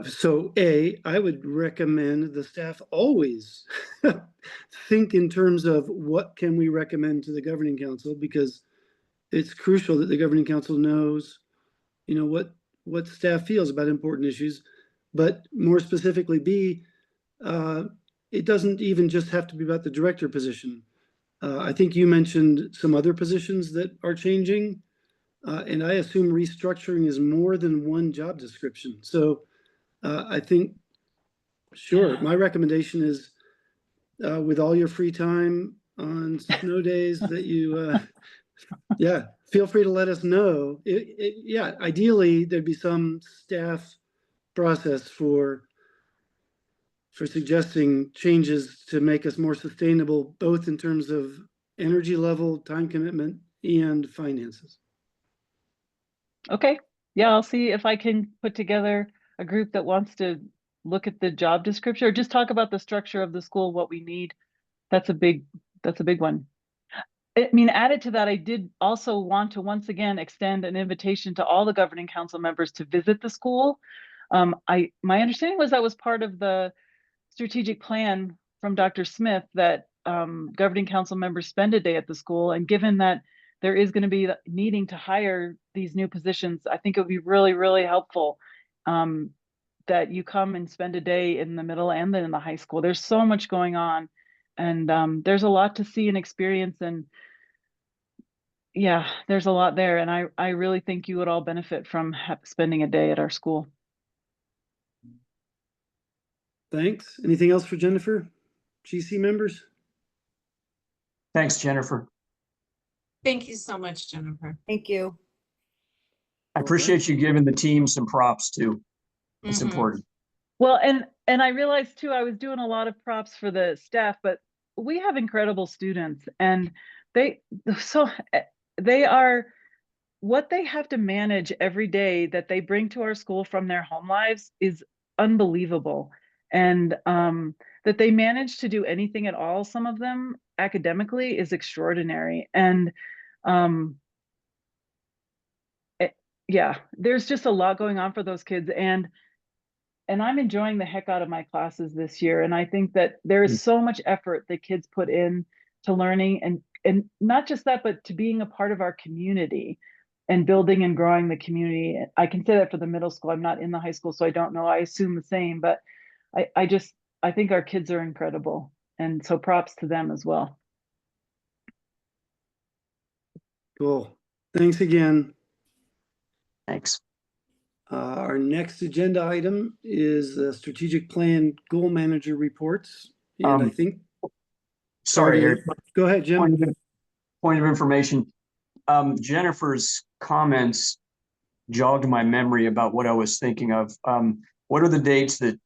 so I would recommend the staff always think in terms of what can we recommend to the governing council, because it's crucial that the governing council knows, you know, what staff feels about important issues. But more specifically, B, it doesn't even just have to be about the director position. I think you mentioned some other positions that are changing. And I assume restructuring is more than one job description. So I think, sure, my recommendation is with all your free time on snow days that you, yeah, feel free to let us know. Yeah, ideally, there'd be some staff process for suggesting changes to make us more sustainable, both in terms of energy level, time commitment, and finances. Okay, yeah, I'll see if I can put together a group that wants to look at the job description or just talk about the structure of the school, what we need. That's a big one. I mean, added to that, I did also want to once again extend an invitation to all the governing council members to visit the school. My understanding was that was part of the strategic plan from Dr. Smith, that governing council members spend a day at the school. And given that there is going to be needing to hire these new positions, I think it would be really, really helpful that you come and spend a day in the middle and then in the high school. There's so much going on, and there's a lot to see and experience, and yeah, there's a lot there. And I really think you would all benefit from spending a day at our school. Thanks. Anything else for Jennifer? GC members? Thanks, Jennifer. Thank you so much, Jennifer. Thank you. I appreciate you giving the team some props too. It's Mhm. important. Well, and I realized too, I was doing a lot of props for the staff, but we have incredible students, and they are, what they have to manage every day that they bring to our school from their home lives is unbelievable. And that they manage to do anything at all, some of them academically, is extraordinary. And yeah, there's just a lot going on for those kids. And I'm enjoying the heck out of my classes this year. And I think that there is so much effort that kids put in to learning, and not just that, but to being a part of our community and building and growing the community. I can say that for the middle school. I'm not in the high school, so I don't know. I assume the same, but I think our kids are incredible. And so props to them as well. Cool. Thanks again. Thanks. Our next agenda item is the strategic plan goal manager reports. And I think. Sorry, Eric. Go ahead, Jim. Point of information. Jennifer's comments jogged my memory about what I was thinking of. What are the dates that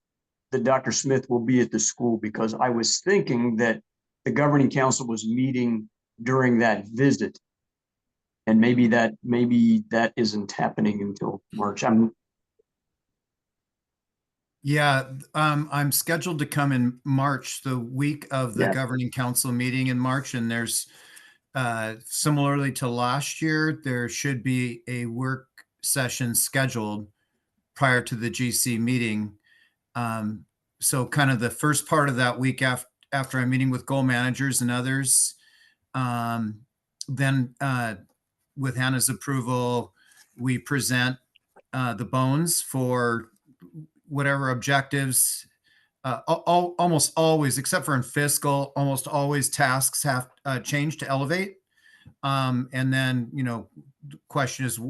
Dr. Smith will be at the school? Because I was thinking that the governing council was meeting during that visit. And maybe that isn't happening until March. Yeah, I'm scheduled to come in March, the week of the governing council meeting in March. And there's, similarly to last year, there should be a work session scheduled prior to the GC meeting. So kind of the first part of that week after I'm meeting with goal managers and others, then with Hannah's approval, we present the bones for whatever objectives, almost always, except for in fiscal, almost always tasks have changed to Elevate. And then, the question is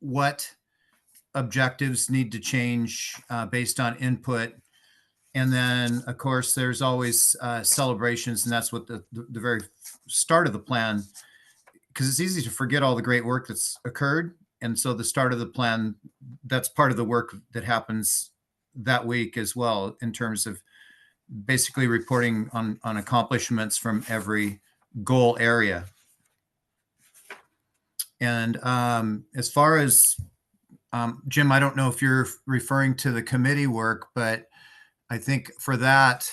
what objectives need to change based on input. And then, of course, there's always celebrations, and that's what the very start of the plan, because it's easy to forget all the great work that's occurred And so the start of the plan, that's part of the work that happens that week as well, in terms of basically reporting on accomplishments from every goal area. And as far as Jim, I don't know if you're referring to the committee work, but I think for that,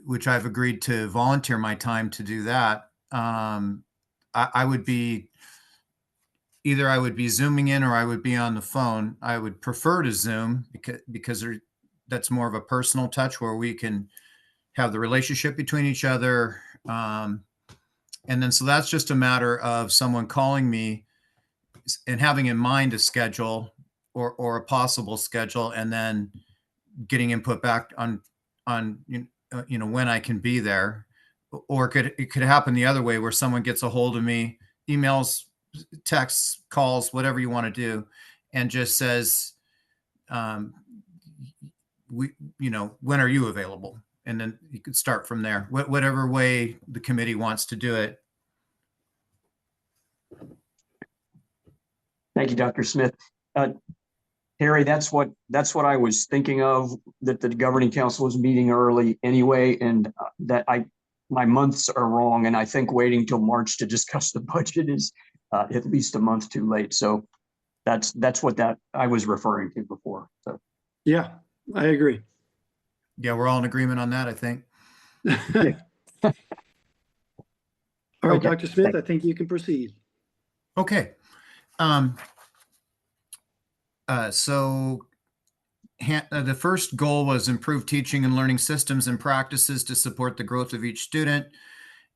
which I've agreed to volunteer my time to do that, I would be either I would be Zooming in or I would be on the phone. I would prefer to Zoom because that's more of a personal touch where we can have the relationship between each other. And then so that's just a matter of someone calling me and having in mind a schedule or a possible schedule, and then getting input back on when I can be there. Or it could happen the other way, where someone gets a hold of me, emails, texts, calls, whatever you want to do, and just says, when are you available? And then you could start from there, whatever way the committee wants to do it. Thank you, Dr. Smith. Harry, that's what I was thinking of, that the governing council was meeting early anyway, and that my months are wrong, and I think waiting till March to discuss the budget is at least a month too late. So that's what I was referring to before. So Yeah, I agree. Yeah, we're all in agreement on that, I think. All right, Okay. Dr. Smith, I think you can proceed. Okay. So the first goal was improve teaching and learning systems and practices to support the growth of each student.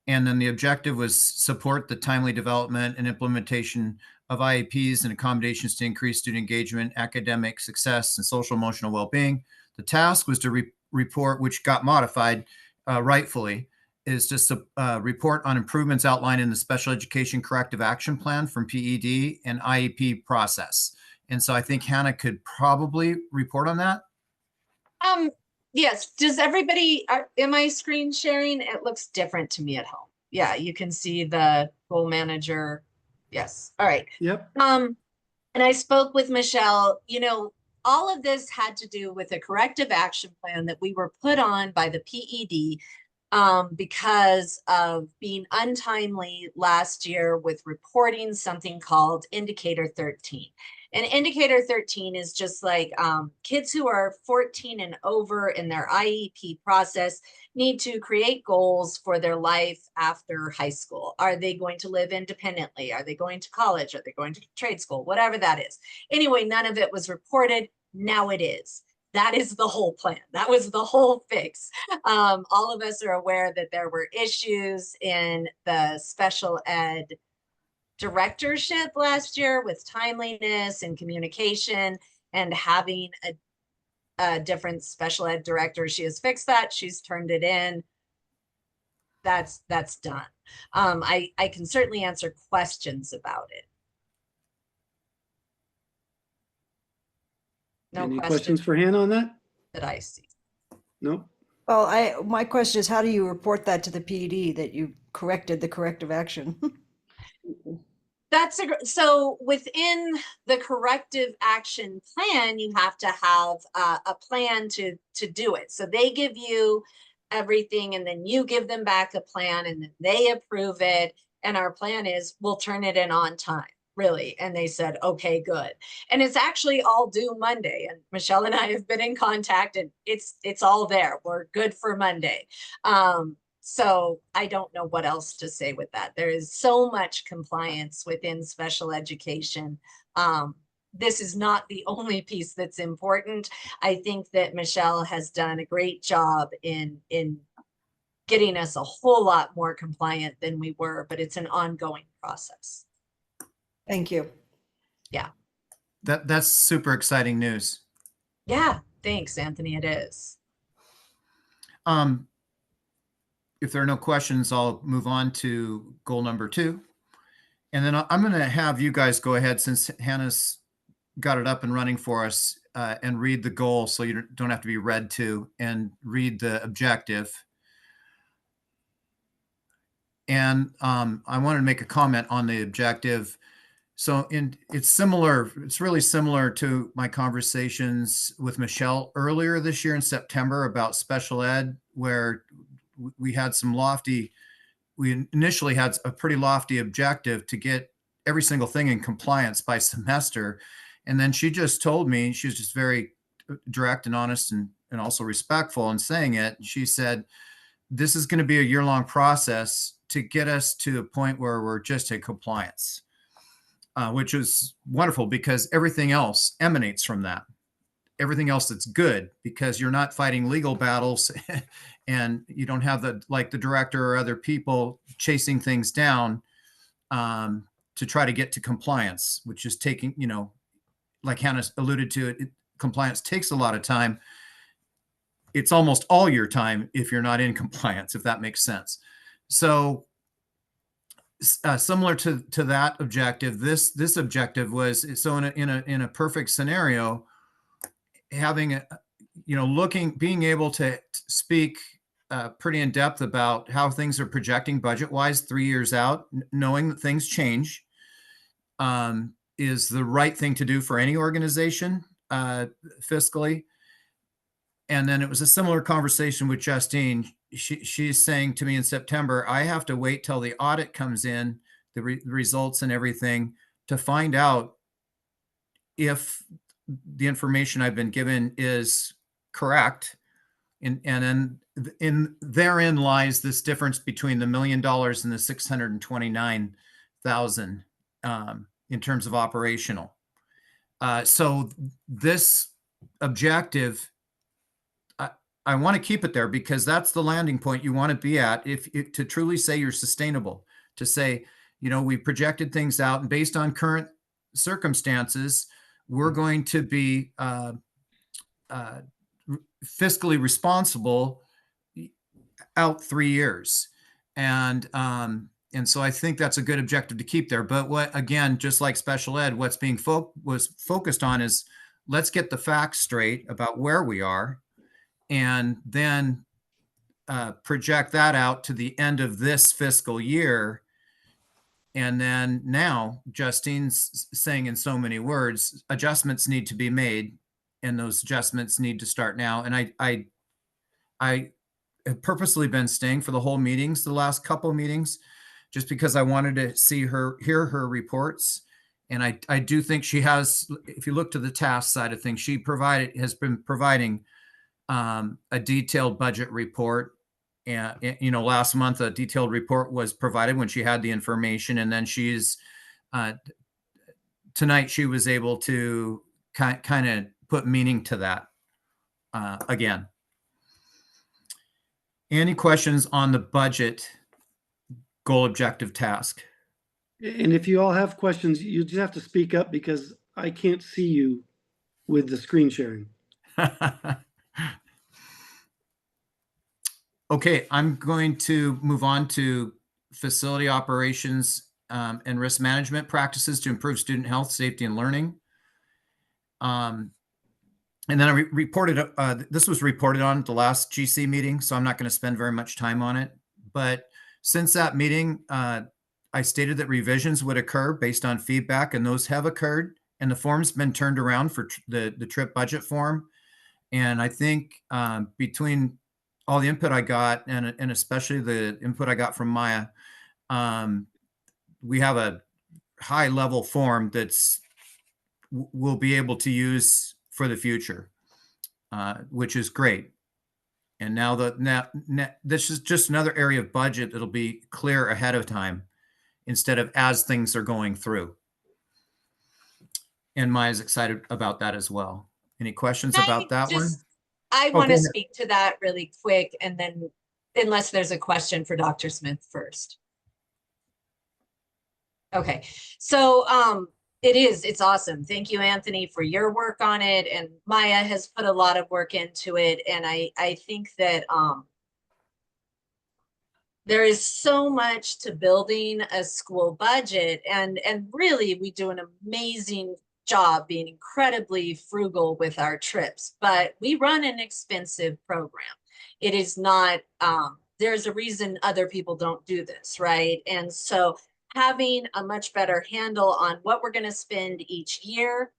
And then the objective was support the timely development and implementation of IEPs and accommodations to increase student engagement, academic success, and social emotional well-being. The task was to report, which got modified rightfully, is to report on improvements outlined in the Special Education Corrective Action Plan from PED and IEP process. And so I think Hannah could probably report on that. Yes. Does everybody, am I screen sharing? It looks different to me at home. Yeah, you can see the goal manager. Yes. All right. Yep. And I spoke with Michelle, all of this had to do with a corrective action plan that we were put on by the PED because of being untimely last year with reporting something called Indicator 13. And Indicator 13 is just like kids who are 14 and over in their IEP process need to create goals for their life after high school. Are they going to live independently? Are they going to college? Are they going to trade school? Whatever that is. Anyway, none of it was reported. Now it is. That is the whole plan. That was the whole fix. All of us are aware that there were issues in the special ed directorship last year with timeliness and communication, and having a different special ed director. She has fixed that. She's turned it in. That's done. I can certainly answer questions about it. No Any questions for Hannah on that? that I see. No. Well, my question is, how do you report that to the PED that you corrected the corrective action? So within the corrective action plan, you have to have a plan to do it. So they give you everything, and then you give them back a plan, and then they approve it. And our plan is we'll turn it in on time, really. And they said, okay, good. And it's actually all due Monday. And Michelle and I have been in contact, and it's all there. We're good for Monday. So I don't know what else to say with that. There is so much compliance within special education. This is not the only piece that's important. I think that Michelle has done a great job in getting us a whole lot more compliant than we were, but it's an ongoing process. Thank you. Yeah. That's super exciting news. Yeah. Thanks, Anthony. It is. If there are no questions, I'll move on to goal number 2. And then I'm going to have you guys go ahead, since Hannah's got it up and running for us, and read the goal so you don't have to be read to, and read the objective. And I wanted to make a comment on the objective. So it's similar, it's really similar to my conversations with Michelle earlier this year in September about special ed, where we had some we initially had a pretty lofty objective to get every single thing in compliance by semester. And then she just told me, she was just very direct and honest and also respectful in saying it. She said, this is going to be a year-long process to get us to a point where we're just in compliance. Which is wonderful because everything else emanates from that. Everything else that's good because you're not fighting legal battles and you don't have the director or other people chasing things down to try to get to compliance, which is taking, like Hannah alluded to, compliance takes a lot of time. It's almost all your time if you're not in compliance, if that makes sense. So similar to that objective, this objective was, so in a perfect scenario, having being able to speak pretty in depth about how things are projecting budget wise 3 years out, knowing that things change, is the right thing to do for any organization fiscally. And then it was a similar conversation with Justine. She's saying to me in September, I have to wait till the audit comes in, the results and everything, to find out if the information I've been given is correct. And then therein lies this difference between the $1 million and the 629,000 in terms of operational. So this objective, I want to keep it there because that's the landing point you want to be at if to truly say you're sustainable, to say, we projected things out and based on current circumstances, we're going to be fiscally responsible out 3 years. And so I think that's a good objective to keep there. But again, just like special ed, what's being was focused on is let's get the facts straight about where we are, and then project that out to the end of this fiscal year. And then now Justine's saying in so many words, adjustments need to be made, and those adjustments need to start now. And I have purposely been staying for the whole meetings, the last couple of meetings, just because I wanted to hear her reports. And I do think she has, if you look to the task side of things, she has been providing a detailed budget report. And, last month, a detailed report was provided when she had the information. And then tonight she was able to kind of put meaning to that again. Any questions on the budget goal, objective, task? And if you all have questions, you just have to speak up because I can't see you with the screen sharing. Okay, I'm going to move on to facility operations and risk management practices to improve student health, safety, and learning. And then I reported, this was reported on at the last GC meeting, so I'm not going to spend very much time on it. But since that meeting, I stated that revisions would occur based on feedback, and those have occurred. And the form's been turned around for the trip budget form. And I think between all the input I got, and especially the input I got from Maya, we have a high level form that's we'll be able to use for the future, which is great. And now this is just another area of budget that'll be clear ahead of time instead of as things are going through. And Maya's excited about that as well. Any questions about that one? I want go to ahead. speak to that really quick, and then unless there's a question for Dr. Smith first. Okay, so it's awesome. Thank you, Anthony, for your work on it. And Maya has put a lot of work into it. And I think that there is so much to building a school budget, and really we do an amazing job being incredibly frugal with our trips, but we run an expensive program. It is not, there's a reason other people don't do this, right? And so having a much better handle on what we're going to spend each year,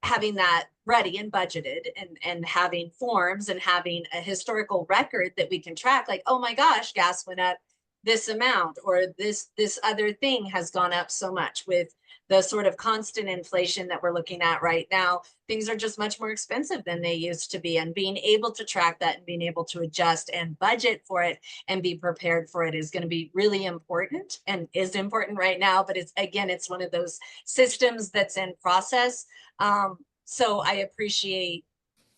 having that ready and budgeted, and having forms and having a historical record that we can track, like, oh my gosh, gas went up this amount, or this other thing has gone up so much. With the sort of constant inflation that we're looking at right now, things are just much more expensive than they used to be, and being able to track that and being able to adjust and budget for it and be prepared for it is going to be really important, and is important right now. But it's, again, it's one of those systems that's in process. So I appreciate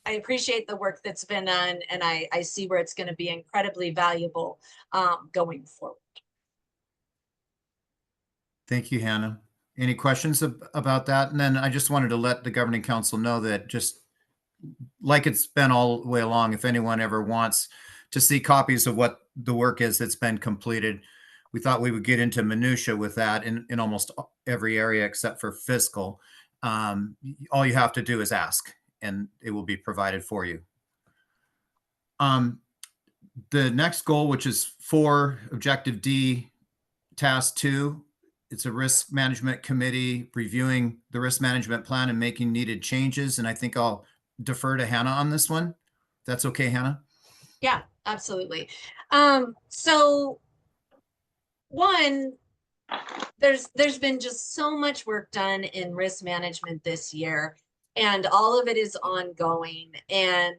the work that's been done, and I see where it's going to be incredibly valuable going forward. Thank you, Hannah. Any questions about that? And then I just wanted to let the governing council know that, just like it's been all the way along, if anyone ever wants to see copies of what the work is that's been completed, we thought we would get into minutia with that in almost every area except for fiscal. All you have to do is ask, and it will be provided for you. The next goal, which is 4, Objective D, Task 2, it's a risk management committee reviewing the risk management plan and making needed changes. And I think I'll defer to Hannah on this one. That's okay, Hannah? Yeah, absolutely. So one, there's been just so much work done in risk management this year, and all of it is ongoing. And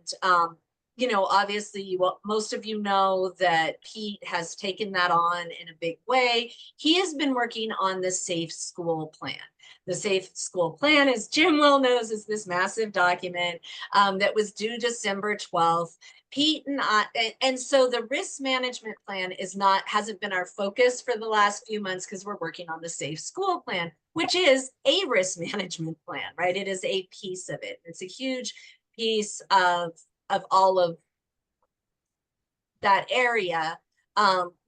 you know, obviously, most of you know that Pete has taken that on in a big way. He has been working on the Safe School Plan. The Safe School Plan, as Jim well knows, is this massive document that was due December 12th. Pete and I, and so the risk management plan hasn't been our focus for the last few months, because we're working on the Safe School Plan, which is a risk management plan, right? It is a piece of it. It's a huge piece of all of that area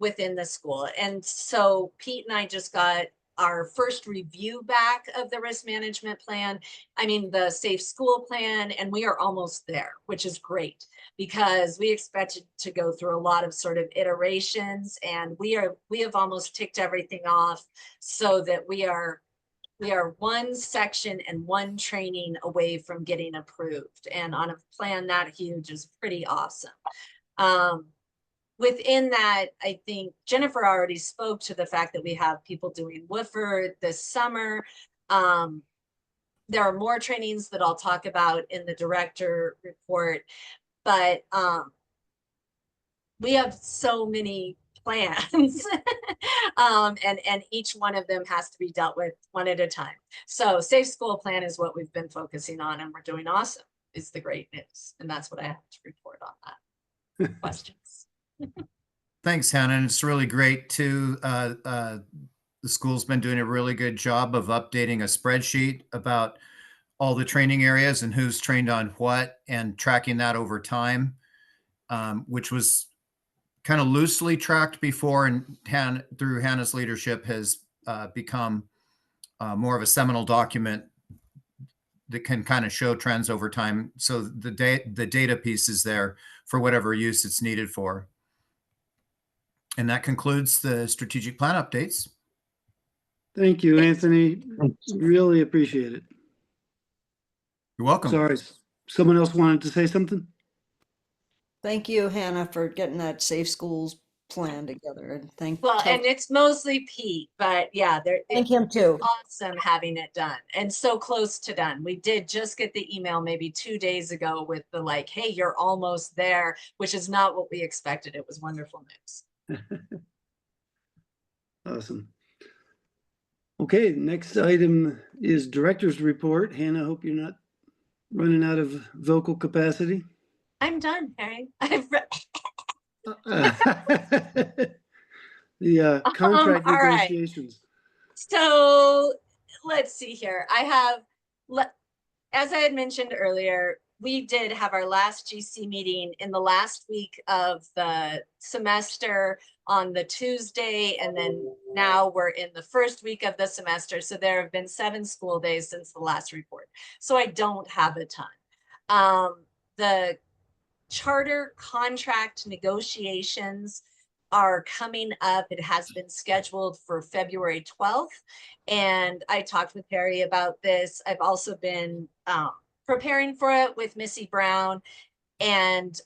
within the school. And so Pete and I just got our first review back of the risk management plan. I mean, the Safe School Plan, and we are almost there, which is great, because we expected to go through a lot of sort of iterations, and we have almost ticked everything off, so that we are one section and one training away from getting approved. And on a plan that huge is pretty awesome. Within that, I think Jennifer already spoke to the fact that we have people doing WFR this summer. There are more trainings that I'll talk about in the director report, but we have so many plans and each one of them has to be dealt with one at a time. So Safe School Plan is what we've been focusing on, and we're doing awesome, is the great news. And that's what I have to report on that. Questions? Thanks, Hannah. And it's really great too. The school's been doing a really good job of updating a spreadsheet about all the training areas and who's trained on what, and tracking that over time, which was kind of loosely tracked before, and through Hannah's leadership has become more of a seminal document that can kind of show trends over time. So the data piece is there for whatever use it's needed for. And that concludes the strategic plan updates. Thank you, Anthony. Really appreciate it. You're welcome. Sorry, someone else wanted to say something? Thank you, Hannah, for getting that Safe Schools plan together. And and it's mostly Pete, but yeah, thank him too. Awesome having it done, and so close to done. We did just get the email maybe 2 days ago with the like, hey, you're almost there, which is not what we expected. It was wonderful news. Awesome. Okay, next item is director's report. Hannah, hope you're not running out of vocal capacity. I'm done, Harry. The contract all right. negotiations. So let's see here. I have, as I had mentioned earlier, we did have our last GC meeting in the last week of the semester on the Tuesday, and then now we're in the first week of the semester. So there have been 7 school days since the last report. So I don't have a ton. The charter contract negotiations are coming up. It has been scheduled for February 12th. And I talked with Harry about this. I've also been preparing for it with Missy Brown and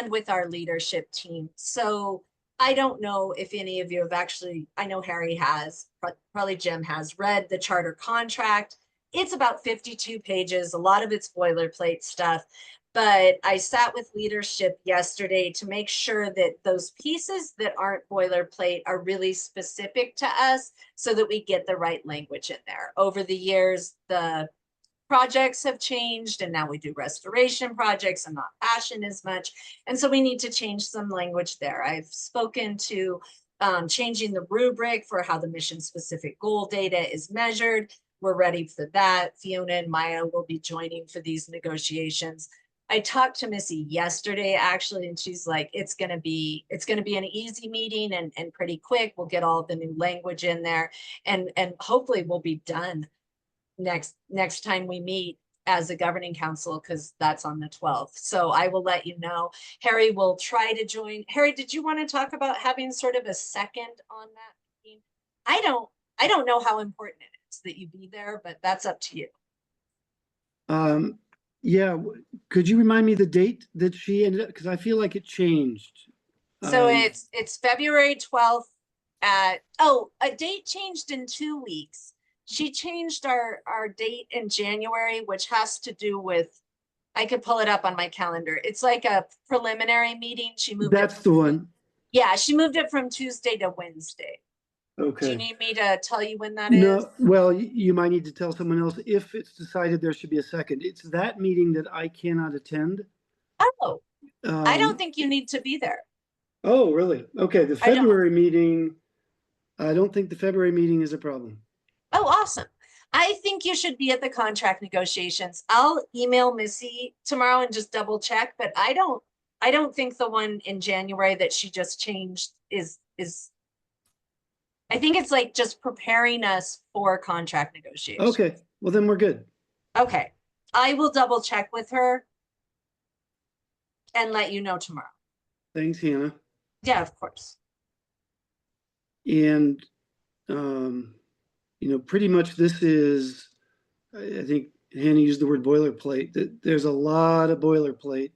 with our leadership team. So I don't know if any of you have actually, I know Harry has, probably Jim has read the charter contract. It's about 52 pages. A lot of it's boilerplate stuff. But I sat with leadership yesterday to make sure that those pieces that aren't boilerplate are really specific to us so that we get the right language in there. Over the years, the projects have changed and now we do restoration projects and not passion as much. And so we need to change some language there. I've spoken to changing the rubric for how the mission specific goal data is measured. We're ready for that. Fiona and Maya will be joining for these negotiations. I talked to Missy yesterday actually, and she's like, it's gonna be an easy meeting and pretty quick. We'll get all the new language in there and hopefully we'll be done next time we meet as a governing council, because that's on the 12th. So I will let you know. Harry will try to join. Harry, did you want to talk about having sort of a second on that meeting? I don't know how important it is that you be there, but that's up to you. Yeah, could you remind me the date that she ended up, because I feel like it changed. So it's February 12th at, a date changed in 2 weeks. She changed our date in January, which has to do with, I could pull it up on my calendar. It's like a preliminary meeting. She moved That's the one. Yeah, she moved it from Tuesday to Wednesday. Do you Okay. need me to tell you when that is? No, well, you might need to tell someone else if it's decided there should be a second. It's that meeting that I cannot attend. Oh, I don't Um, think you need to be there. Oh, really? Okay, the I don't. February meeting, I don't think the February meeting is a problem. Oh, awesome. I think you should be at the contract negotiations. I'll email Missy tomorrow and just double check, but I don't think the one in January that she just changed is I think it's like just preparing us for contract negotiations. Okay, well then we're good. Okay. I will double check with her and let you know tomorrow. Thanks, Hannah. Yeah, of course. And, pretty much this is, I think Hannah used the word boilerplate, that there's a lot of boilerplate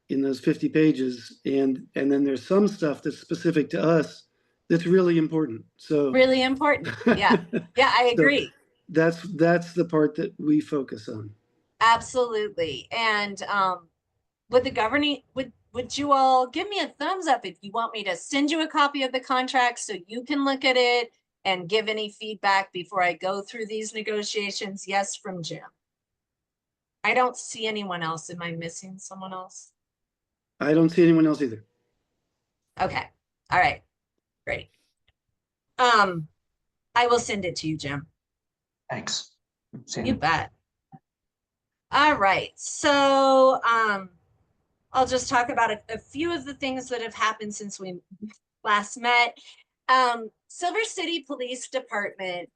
in those 50 pages. And then there's some stuff that's specific to us that's really important. So Really important. Yeah. Yeah, I So agree. that's the part that we focus on. Absolutely. And would the governing would you all give me a thumbs up if you want me to send you a copy of the contract so you can look at it and give any feedback before I go through these negotiations? Yes, from Jim. I don't see anyone else. Am I missing someone else? I don't see anyone else either. Okay. All right. Great. I will send it to you, Jim. Thanks. You bet. All right. So I'll just talk about a few of the things that have happened since we last met. Silver City Police Department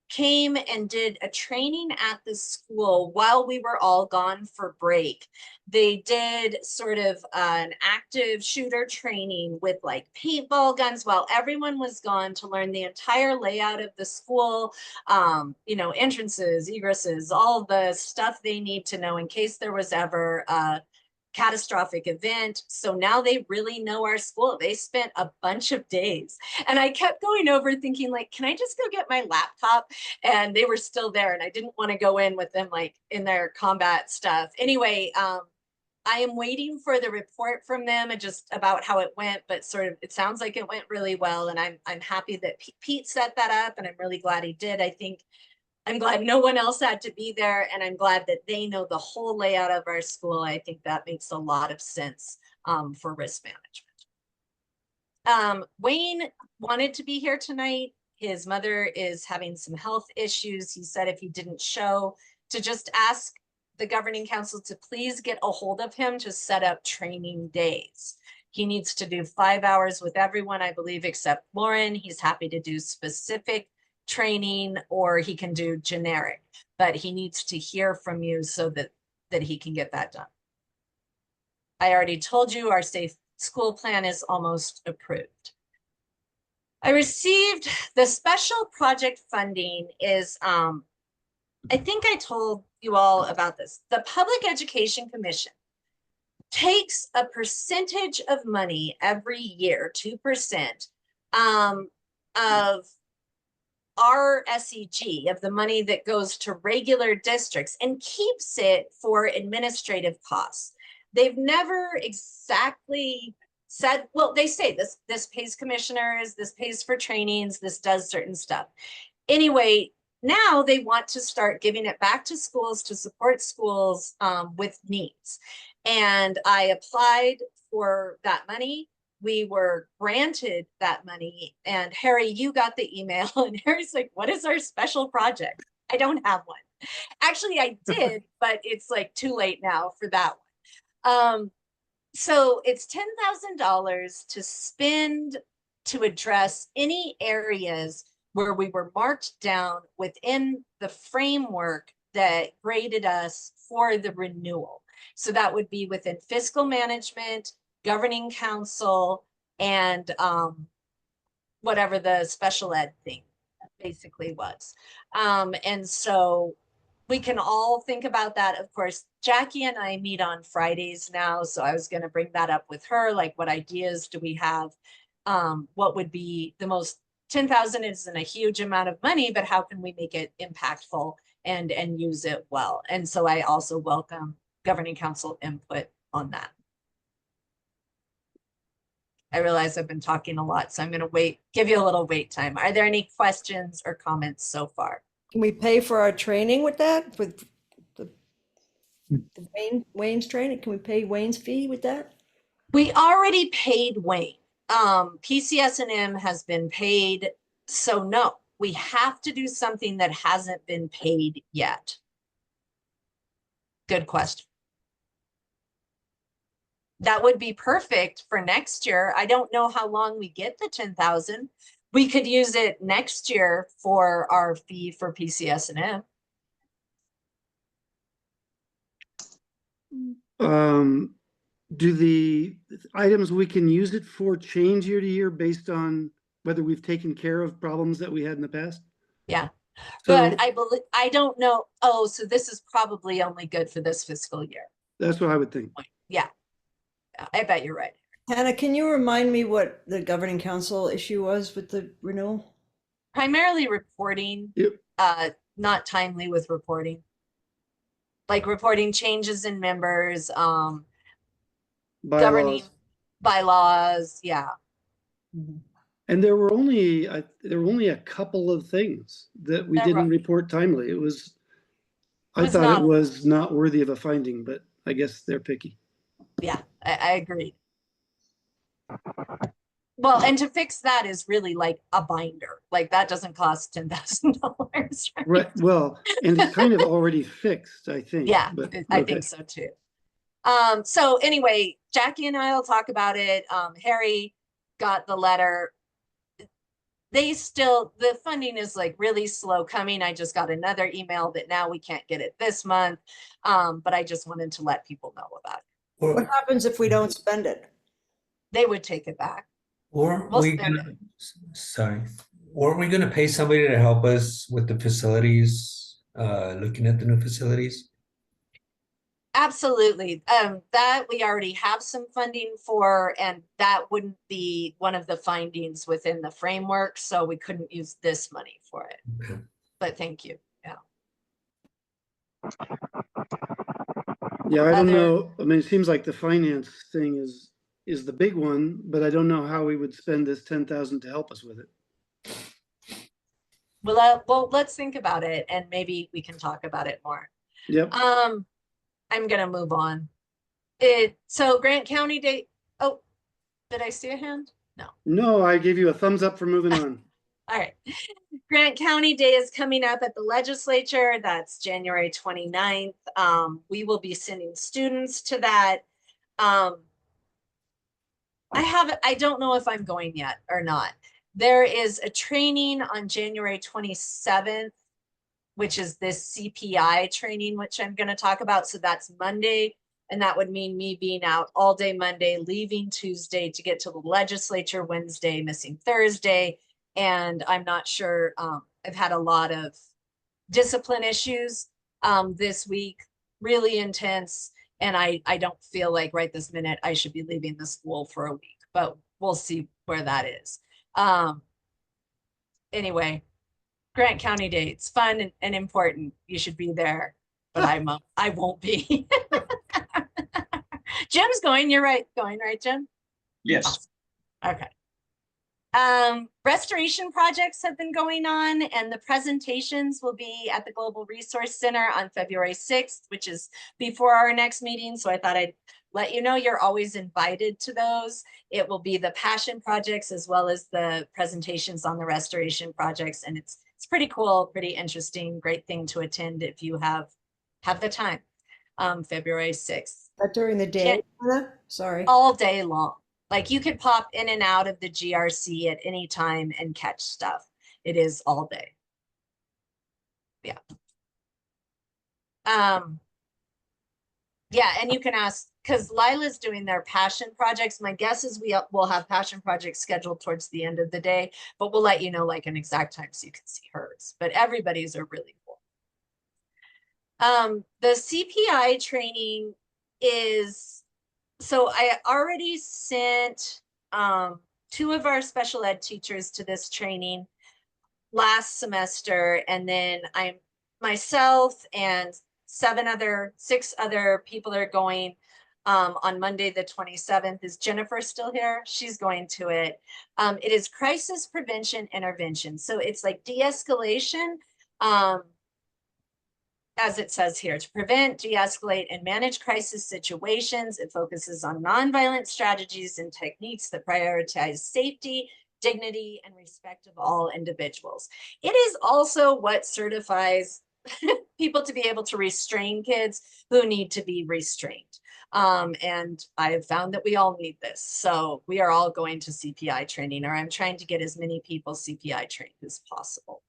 came and did a training at the school while we were all gone for break. They did sort of an active shooter training with like paintball guns while everyone was gone to learn the entire layout of the school, entrances, egresses, all the stuff they need to know in case there was ever a catastrophic event. So now they really know our school. They spent a bunch of days and I kept going over thinking like, can I just go get my laptop? And they were still there and I didn't want to go in with them like in their combat stuff. Anyway, I am waiting for the report from them and just about how it went, but sort of, it sounds like it went really well. And I'm happy that Pete set that up and I'm really glad he did. I'm glad no one else had to be there, and I'm glad that they know the whole layout of our school. I think that makes a lot of sense for risk management. Wayne wanted to be here tonight. His mother is having some health issues. He said if he didn't show, to just ask the governing council to please get a hold of him to set up training days. He needs to do 5 hours with everyone, I believe, except Lauren. He's happy to do specific training or he can do generic, but he needs to hear from you so that he can get that done. I already told you our school plan is almost approved. I received the special project funding is, I think I told you all about this. The Public Education Commission takes a percentage of money every year, 2%, of our SEG, of the money that goes to regular districts, and keeps it for administrative costs. They've never exactly said, well, they say this pays commissioners, this pays for trainings, this does certain stuff. Anyway, now they want to start giving it back to schools to support schools with needs. And I applied for that money. We were granted that money. And Harry, you got the email, and Harry's like, what is our special project? I don't have one. Actually, I did, but it's like too late now for that one. So it's $10,000 to spend to address any areas where we were marked down within the framework that graded us for the renewal. So that would be within fiscal management, governing council, and whatever the special ed thing basically was. And so we can all think about that. Of course, Jackie and I meet on Fridays now, so I was going to bring that up with her, like what ideas do we have? What would be the most, 10,000 isn't a huge amount of money, but how can we make it impactful and use it well? And so I also welcome governing council input on that. I realize I've been talking a lot, so I'm going to give you a little wait time. Are there any questions or comments so far? Can we pay for our training with that? With the Wayne's training? Can we pay Wayne's fee with that? We already paid Wayne. PCS&M has been paid. So no, we have to do something that hasn't been paid yet. Good question. That would be perfect for next year. I don't know how long we get the 10,000. We could use it next year for our fee for PCS&M. Do the items we can use it for change year to year based on whether we've taken care of problems that we had in the past? Yeah, So but I don't know. Oh, so this is probably only good for this fiscal year. that's what I would think. Yeah, I bet you're right. Hannah, can you remind me what the governing council issue was with the renewal? Primarily reporting, Yep. not timely with reporting. Like reporting changes in members, governing bylaws, yeah. And there were only a couple of things that we There didn't were- report timely. I was thought not- it was not worthy of a finding, but I guess they're picky. Yeah, I agree. Well, and to fix that is really like a binder. Like that doesn't cost $10,000. Right. Well, and it's kind of already fixed, I think. Yeah, but I okay. think so too. So anyway, Jackie and I will talk about it. Harry got the letter. The funding is like really slow coming. I just got another email that now we can't get it this month. But I just wanted to let people know about it. What happens if we don't spend it? They would take it back. Or We'll we spend gonna, sorry, or are we gonna pay somebody to help us with the facilities, looking at the new facilities? Absolutely. That we already have some funding for, and that wouldn't be one of the findings within the framework, so we couldn't use this money for it. Okay. But thank you. Yeah. Yeah, I don't Other- know. I mean, it seems like the finance thing is the big one, but I don't know how we would spend this 10,000 to help us with it. Well, let's think about it, and maybe we can talk about it more. Yep. I'm gonna move on. So Grant County Day. Oh, did I see a hand? No. No, I gave you a thumbs up for moving on. All right. Grant County Day is coming up at the legislature. That's January 29th. We will be sending students to that. I don't know if I'm going yet or not. There is a training on January 27th, which is this CPI training, which I'm going to talk about. So that's Monday, And that would mean me being out all day Monday, leaving Tuesday to get to the legislature Wednesday, missing Thursday. And I'm not sure, I've had a lot of discipline issues this week, really intense. And I don't feel like right this minute I should be leaving the school for a week, but we'll see where that is. Anyway, Grant County Day, it's fun and important. You should be there, but I won't be. Jim's going, you're right, Jim? Yes. Okay. Restoration projects have been going on, and the presentations will be at the Global Resource Center on February 6th, which is before our next meeting. So I thought I'd let you know you're always invited to those. It will be the passion projects as well as the presentations on the restoration projects. And it's pretty cool, pretty interesting, great thing to attend if you have the time. February 6th. But during the day, Anna? Sorry. All day long. Like you could pop in and out of the GRC at any time and catch stuff. It is all day. Yeah. Yeah, and you can ask, because Lila's doing their passion projects. My guess is we will have passion projects scheduled towards the end of the day, but we'll let you know like an exact time so you can see hers. But everybody's are really cool. The CPI training is, so I already sent 2 of our special ed teachers to this training last semester, and then myself and 6 other people are going on Monday the 27th. Is Jennifer still here? She's going to it. It is crisis prevention intervention. So it's like de-escalation, as it says here, to prevent, de-escalate, and manage crisis situations. It focuses on nonviolent strategies and techniques that prioritize safety, dignity, and respect of all individuals. It is also what certifies people to be able to restrain kids who need to be restrained. And I have found that we all need this. So we are all going to CPI training, or I'm trying to get as many people CPI trained as possible.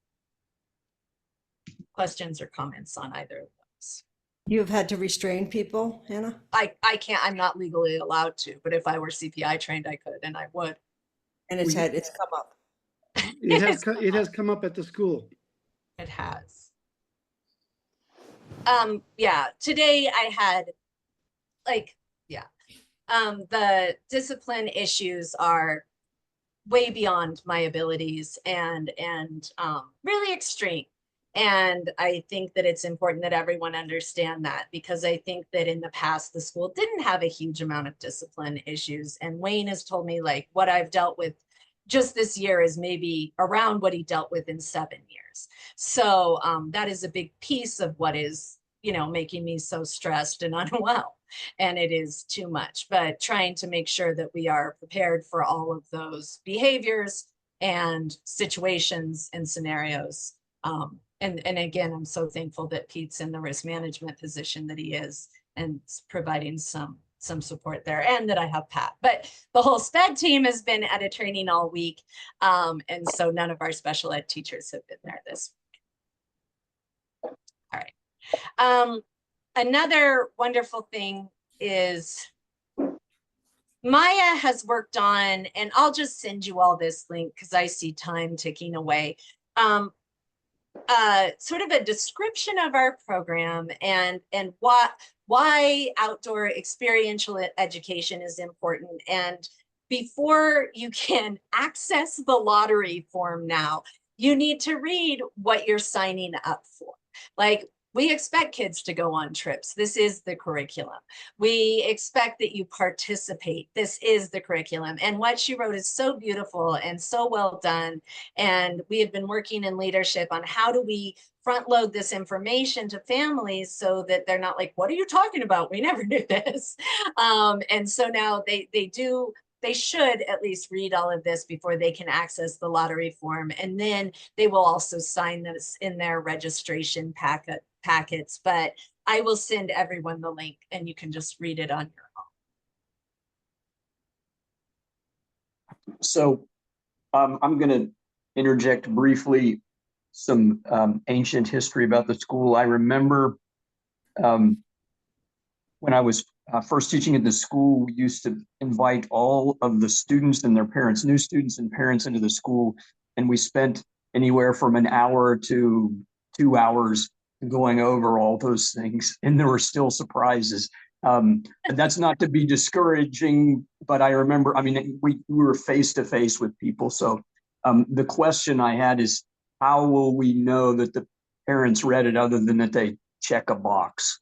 Questions or comments on either of those? You have had to restrain people, Hannah? I can't, I'm not legally allowed to, but if I were CPI trained, I could, and I would. And it's come up. It has come up at the school. It has. Yeah, today I had the discipline issues are way beyond my abilities and really extreme. And I think that it's important that everyone understand that, because I think that in the past, the school didn't have a huge amount of discipline issues. And Wayne has told me like what I've dealt with just this year is maybe around what he dealt with in 7 years. So that is a big piece of what is, making me so stressed and unwell. And it is too much, but trying to make sure that we are prepared for all of those behaviors and situations and scenarios. And again, I'm so thankful that Pete's in the risk management position that he is and providing some support there, and that I have Pat. But the whole SPED team has been at a training all week. And so none of our special ed teachers have been there this week. All right. Another wonderful thing is Maya has worked on, and I'll just send you all this link because I see time ticking away. Sort of a description of our program and why outdoor experiential education is important. And before you can access the lottery form now, you need to read what you're signing up for. Like, we expect kids to go on trips. This is the curriculum. We expect that you participate. This is the curriculum. And what she wrote is so beautiful and so well done. And we have been working in leadership on how do we front load this information to families so that they're not like, what are you talking about? We never knew this. And so now they should at least read all of this before they can access the lottery form. And then they will also sign this in their registration packets. But I will send everyone the link and you can just read it on your own. So I'm going to interject briefly some ancient history about the school. I remember when I was first teaching at the school, we used to invite all of the students and their parents, new students and parents into the school. And we spent anywhere from an hour to 2 hours going over all those things. And there were still surprises. And that's not to be discouraging, but I remember, I mean, we were face to face with people. So the question I had is, how will we know that the parents read it other than that they check a box?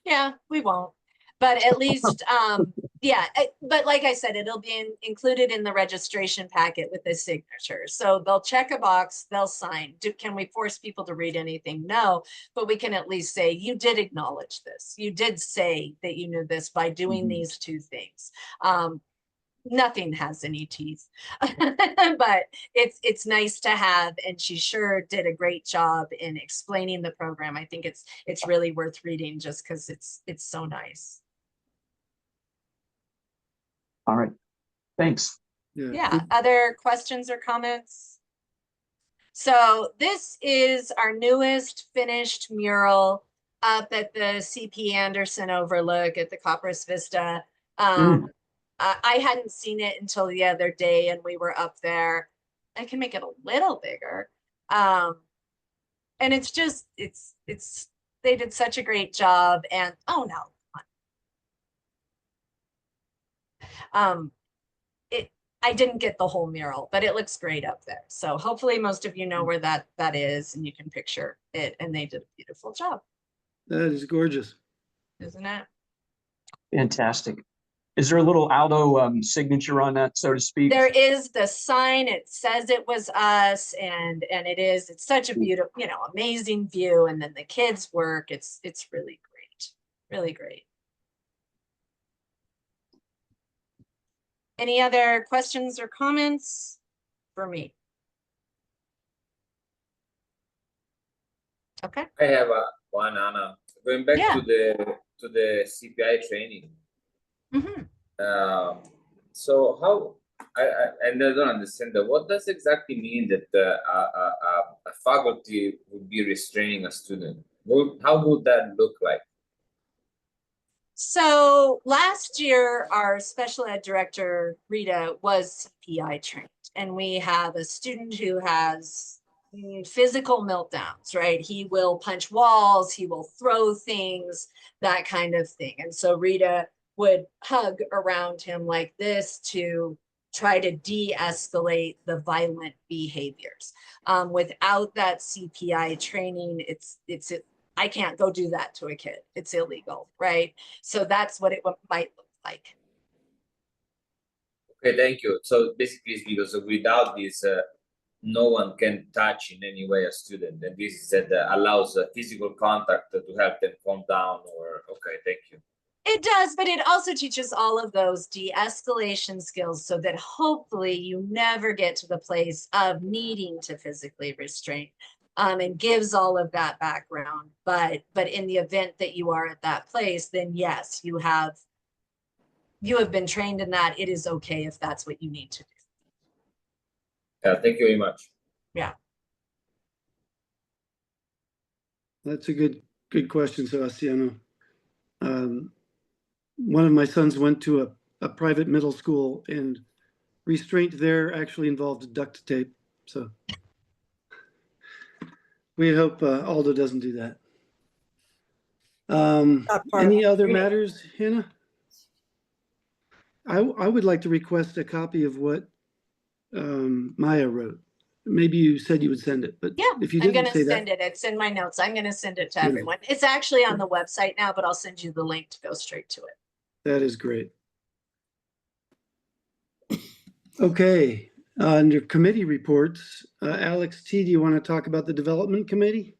Yeah, we won't. But at least, yeah, but like I said, it'll be included in the registration packet with the signature. So they'll check a box, they'll sign. Can we force people to read anything? No, but we can at least say, you did acknowledge this. You did say that you knew this by doing these two things. Nothing has any teeth, but it's nice to have, and she sure did a great job in explaining the program. I think it's really worth reading just because it's so nice. All right, thanks. Yeah, other questions or comments? So this is our newest finished mural up at the CP Anderson overlook at the Copperas Vista. I hadn't seen it until the other day and we were up there. I can make it a little bigger. And it's just, they did such a great job, and oh no, I didn't get the whole mural, but it looks great up there. So hopefully most of you know where that is and you can picture it, and they did a beautiful job. That is gorgeous. Isn't it? Fantastic. Is there a little Aldo signature on that, so to speak? There is the sign. It says it was us, and it's such a beautiful, amazing view. And then the kids' work, it's really great. Really great. Any other questions or comments for me? Okay. I have one, Anna. Going back Yeah. to the CPI training. Mm-hmm. So how I don't understand that. What does exactly mean that a faculty would be restraining a student? How would that look like? So last year, our special ed director, Rita, was CPI trained, and we have a student who has physical meltdowns, right? He will punch walls, he will throw things, that kind of thing. And so Rita would hug around him like this to try to de-escalate the violent behaviors. Without that CPI training, I can't go do that to a kid. It's illegal, right? So that's what it might look like. Okay, thank you. So basically, it's because without this, no one can touch in any way a student, and this is that allows physical contact to help them calm down. Or okay, thank you. It does, but it also teaches all of those de-escalation skills so that hopefully you never get to the place of needing to physically restrain. And gives all of that background, but in the event that you are at that place, then yes, you have been trained in that. It is okay if that's what you need to do. Yeah, thank you very much. Yeah. That's a good question, Sebastiano. One of my sons went to a private middle school, and restraint there actually involved duct tape. So we hope Aldo doesn't do that. Any other matters, Hannah? I would like to request a copy of what Maya wrote. Maybe you said you would send it, but Yeah, if you I'm didn't going say to that, send it. It's in my notes. I'm going to send it to Beautiful. everyone. It's actually on the website now, but I'll send you the link to go straight to it. that is great. Okay, under committee reports, Alex T., do you want to talk about the development committee?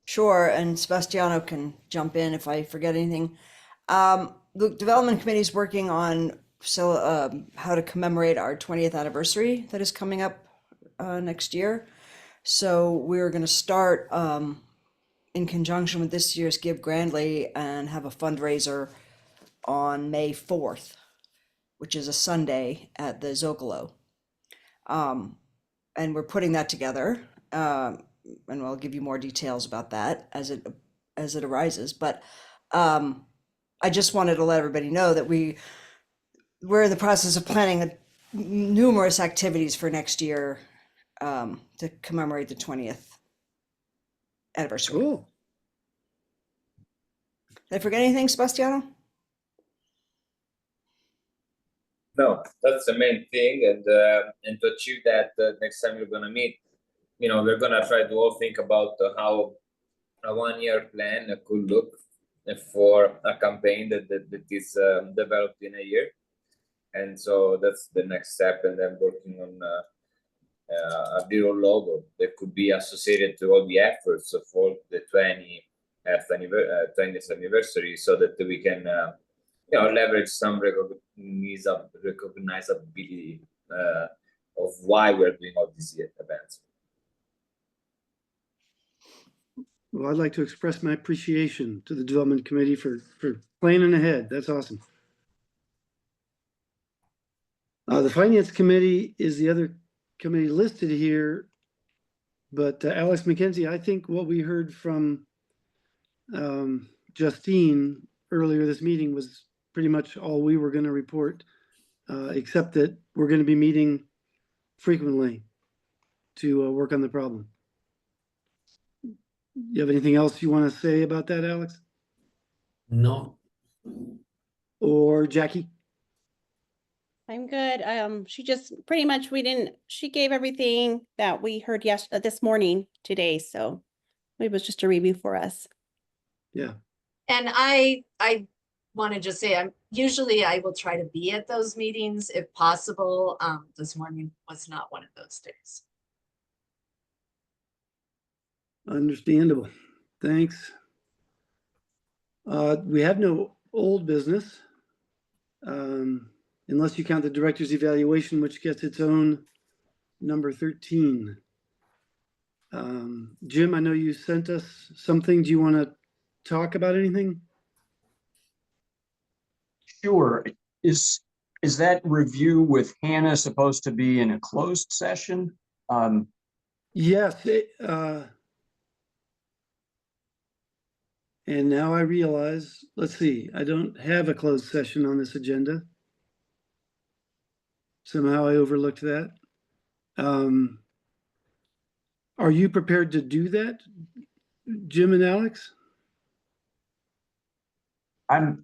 Sure, and Sebastiano can jump in if I forget anything. The development committee is working on how to commemorate our 20th anniversary that is coming up next year. So we're going to start in conjunction with this year's Give Grandly and have a fundraiser on May 4th, which is a Sunday at the Zocalo. And we're putting that together. And I'll give you more details about that as it arises. But I just wanted to let everybody know that we're in the process of planning numerous activities for next year to commemorate the 20th anniversary. Cool. Did I forget anything, Sebastiano? No, that's the main thing, and to achieve that, next time you're gonna meet, we're gonna try to all think about how a 1-year plan could look for a campaign that is developed in a year, and so that's the next step. And then working on a little logo that could be associated to all the efforts of all the 20th anniversary, so that we can leverage some recognizability of why we're doing all these events. Well, I'd like to express my appreciation to the Development Committee for planning ahead. That's awesome. The Finance Committee is the other committee listed here, but Alex McKenzie, I think what we heard from Justine earlier this meeting was pretty much all we were going to report, except that we're going to be meeting frequently to work on the problem. You have anything else you want to say about that, Alex? No. Or Jackie? I'm good. She just pretty much she gave everything that we heard this morning today. So it was just a review for us. Yeah. And I want to just say, I will try to be at those meetings if possible. This morning was not one of those days. Understandable. Thanks. We have no old business, unless you count the director's evaluation, which gets its own number 13. Jim, I know you sent us something. Do you want to talk about anything? Sure. Is that review with Hannah supposed to be in a closed session? Yes. And now I realize, let's see, I don't have a closed session on this agenda. Somehow I overlooked that. Are you prepared to do that, Jim and Alex? I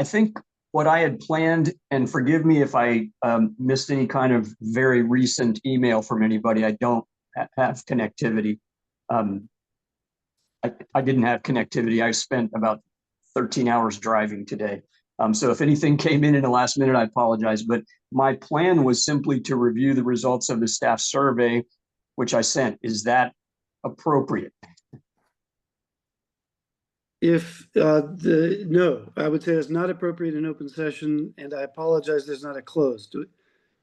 think what I had planned, and forgive me if I missed any kind of very recent email from anybody. I don't have connectivity. I didn't have connectivity. I spent about 13 hours driving today. So if anything came in the last minute, I apologize. But my plan was simply to review the results of the staff survey, which I sent. Is that appropriate? No, I would say it's not appropriate in open session, and I apologize, there's not a closed.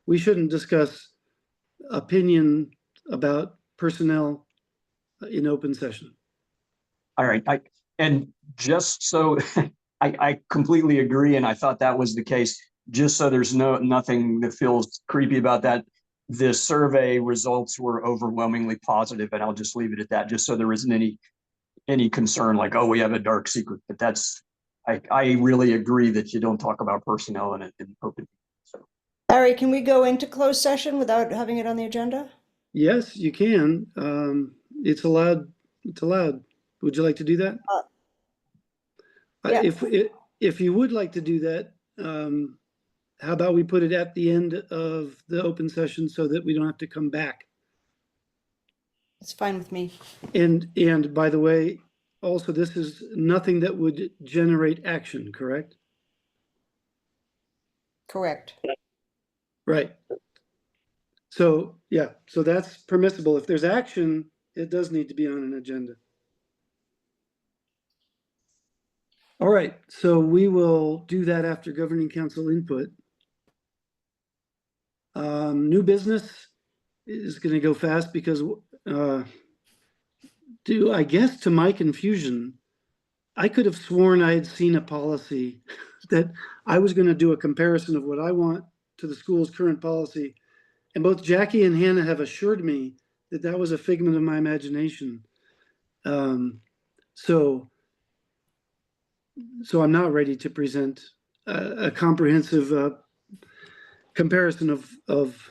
We shouldn't discuss opinion about personnel in open session. All right. And just so I completely agree, and I thought that was the case. Just so there's nothing that feels creepy about that, the survey results were overwhelmingly positive, and I'll just leave it at that, just so there isn't any concern like, oh, we have a dark secret. But I really agree that you don't talk about personnel in open. So. Larry, can we go into closed session without having it on the agenda? Yes, you can. It's allowed. It's allowed. Would you like to do that? Yeah. If you would like to do that, how about we put it at the end of the open session so that we don't have to come back? It's fine with me. And by the way, also, this is nothing that would generate action, correct? Correct. Right. So, yeah, so that's permissible. If there's action, it does need to be on an agenda. All right, so we will do that after governing council input. New business is going to go fast because I guess to my confusion, I could have sworn I had seen a policy that I was going to do a comparison of what I want to the school's current policy. And both Jackie and Hannah have assured me that that was a figment of my imagination. So so I'm not ready to present a comprehensive comparison of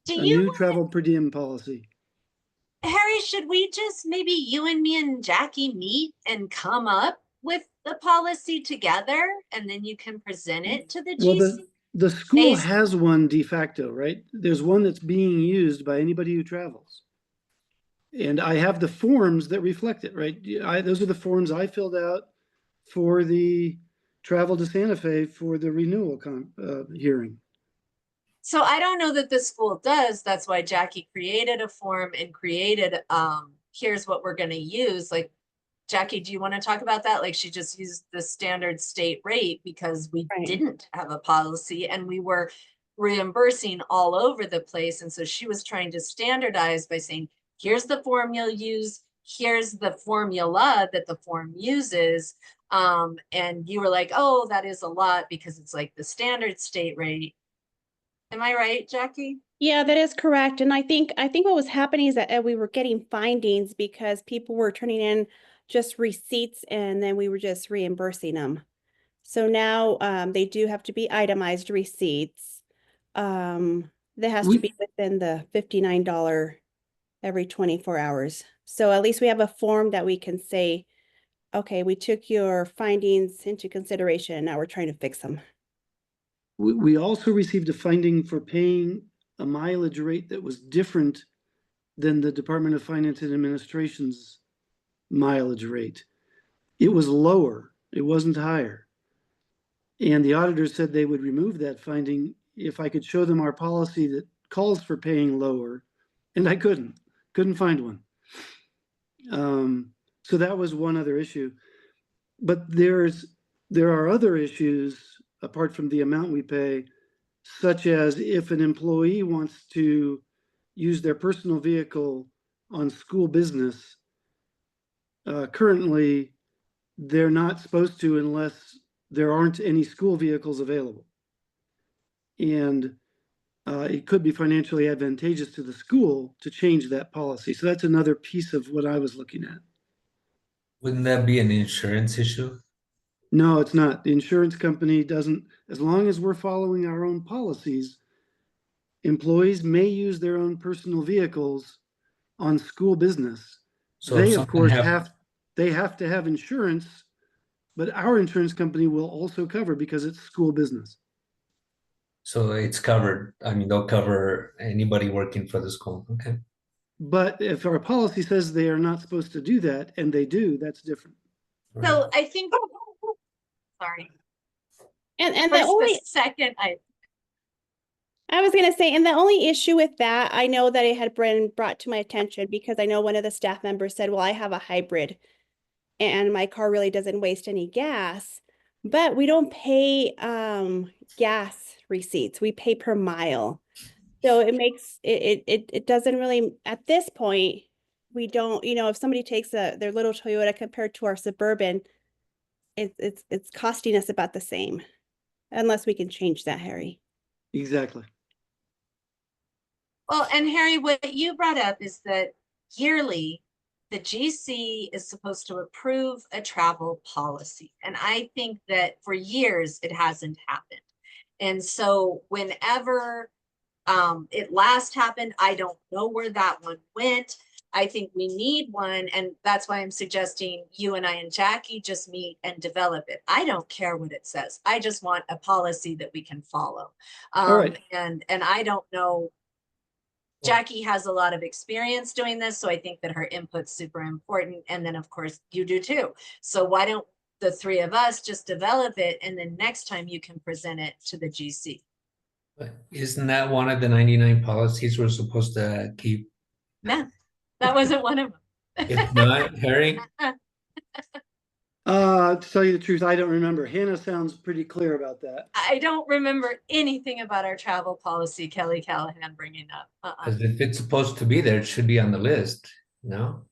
Do a you new travel per diem policy. Harry, should we just maybe you and me and Jackie meet and come up with the policy together and then you can present it to the Well, GC? the school Based- has one de facto, right? There's one that's being used by anybody who travels. And I have the forms that reflect it, right? Those are the forms I filled out for the travel to Santa Fe for the renewal hearing. So I don't know that the school does. That's why Jackie created a form and created, here's what we're gonna use. Like, Jackie, do you want to talk about that? Like, she just used the standard state rate because we Right. didn't have a policy and we were reimbursing all over the place. And so she was trying to standardize by saying, here's the form you'll use, here's the formula that the form uses. And you were like, oh, that is a lot because it's like the standard state rate. Am I right, Jackie? Yeah, that is correct. And I think what was happening is that we were getting findings because people were turning in just receipts and then we were just reimbursing them. So now they do have to be itemized receipts. That has to be within the $59 every 24 hours. So at least we have a form that we can say, okay, we took your findings into consideration and now we're trying to fix them. We also received a finding for paying a mileage rate that was different than the Department of Finance and Administration's mileage rate. It was lower, it wasn't higher. And the auditors said they would remove that finding if I could show them our policy that calls for paying lower, and I couldn't find one. So that was one other issue. But there are other issues apart from the amount we pay, such as if an employee wants to use their personal vehicle on school business, currently they're not supposed to unless there aren't any school vehicles available. And it could be financially advantageous to the school to change that policy. So that's another piece of what I was looking at. Wouldn't that be an insurance issue? No, it's not. The insurance company doesn't, as long as we're following our own policies, employees may use their own personal vehicles on school business. So if They, of something course, hap- they have to have insurance, but our insurance company will also cover because it's school business. So it's covered. I mean, they'll cover anybody working for the school. Okay. But if our policy says they are not supposed to do that, and they do, that's different. So I think, sorry. And the First, only the second, I was going to say, and the only issue with that, I know that it had been brought to my attention because I know one of the staff members said, well, I have a hybrid and my car really doesn't waste any gas, but we don't pay gas receipts. We pay per mile. So it makes it doesn't really, at this point, we don't, if somebody takes their little Toyota compared to our Suburban, it's costing us about the same, unless we can change that, Harry. Exactly. well, and Harry, what you brought up is that yearly, the GC is supposed to approve a travel policy. And I think that for years, it hasn't happened. And so whenever it last happened, I don't know where that one went. I think we need one. And that's why I'm suggesting you and I and Jackie just meet and develop it. I don't care what it says. I just want a policy that we can follow. All right. And I don't know. Jackie has a lot of experience doing this, so I think that her input's super important. And then of course you do too. So why don't the three of us just develop it and then next time you can present it to the GC. But isn't that one of the 99 policies we're supposed to keep? No, that wasn't one of them. If not, Harry? To tell you the truth, I don't remember. Hannah sounds pretty clear about that. I don't remember anything about our travel policy Kelly Callahan bringing up. Because if it's supposed to be there, it should be on the list, no?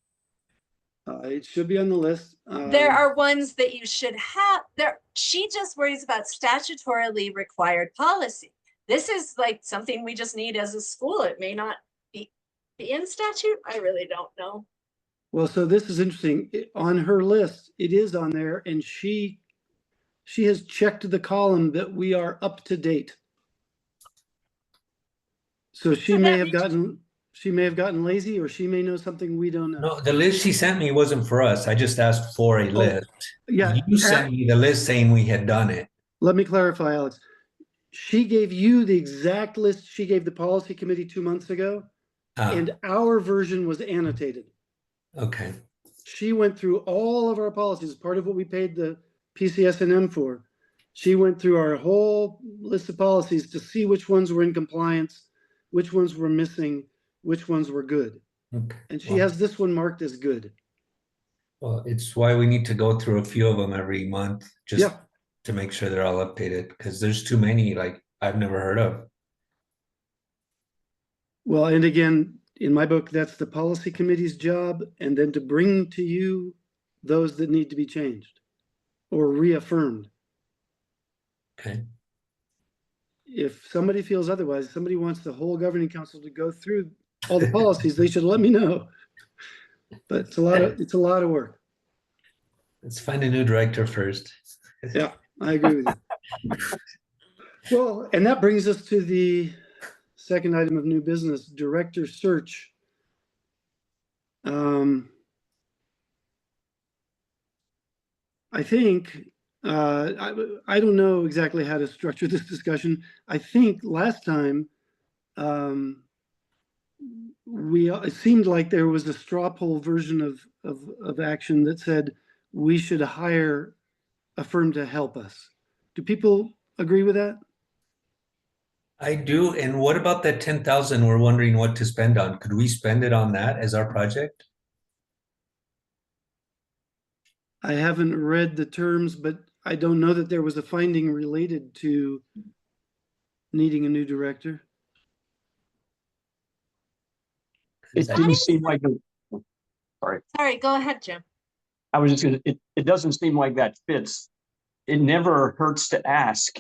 It should be on the list. There are ones that you should have there. She just worries about statutorily required policy. This is like something we just need as a school. It may not be in statute. I really don't know. Well, so this is interesting. On her list, it is on there, and she has checked the column that we are up to date. So she So may that have means- gotten lazy, or she may know something we don't know. No, the list she sent me wasn't for us. I just asked for a list. Yeah, You sent me the list saying we had done it. let me clarify, Alex. She gave you the exact list she gave the policy committee 2 months ago, Ah, and our version was annotated. okay. She went through all of our policies, part of what we paid the PCS&M for. She went through our whole list of policies to see which ones were in compliance, which ones were missing, which ones were good. Okay. And she has this one marked as good. Well, it's why we need to go through a few of them every month, just Yeah. to make sure they're all updated, because there's too many, like, I've never heard of. Well, and again, in my book, that's the policy committee's job, and then to bring to you those that need to be changed or reaffirmed. Okay. If somebody feels otherwise, somebody wants the whole governing council to go through all the policies, they should let me know. But it's a lot of work. Let's find a new director first. Yeah, I agree with you. Well, and that brings us to the second item of new business, director search. I think, I don't know exactly how to structure this discussion. I think last time, it seemed like there was a straw poll version of action that said we should hire a firm to help us. Do people agree with that? I do. And what about that 10,000 we're wondering what to spend on? Could we spend it on that as our project? I haven't read the terms, but I don't know that there was a finding related to needing a new director. It didn't seem like, Sorry, go ahead, Jim. I was just gonna, it doesn't seem like that fits. It never hurts to ask.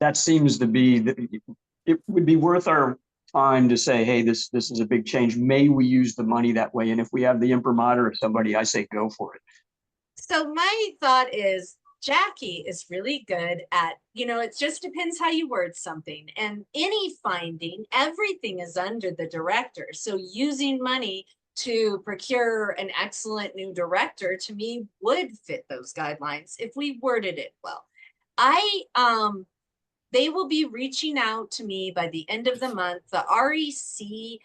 That seems to be, it would be worth our time to say, hey, this is a big change. May we use the money that way? And if we have the imprimatur of somebody, I say go for it. So my thought is Jackie is really good at, it just depends how you word something. And any finding, everything is under the director. So using money to procure an excellent new director, to me, would fit those guidelines if we worded it well. They will be reaching out to me by the end of the month. The REC,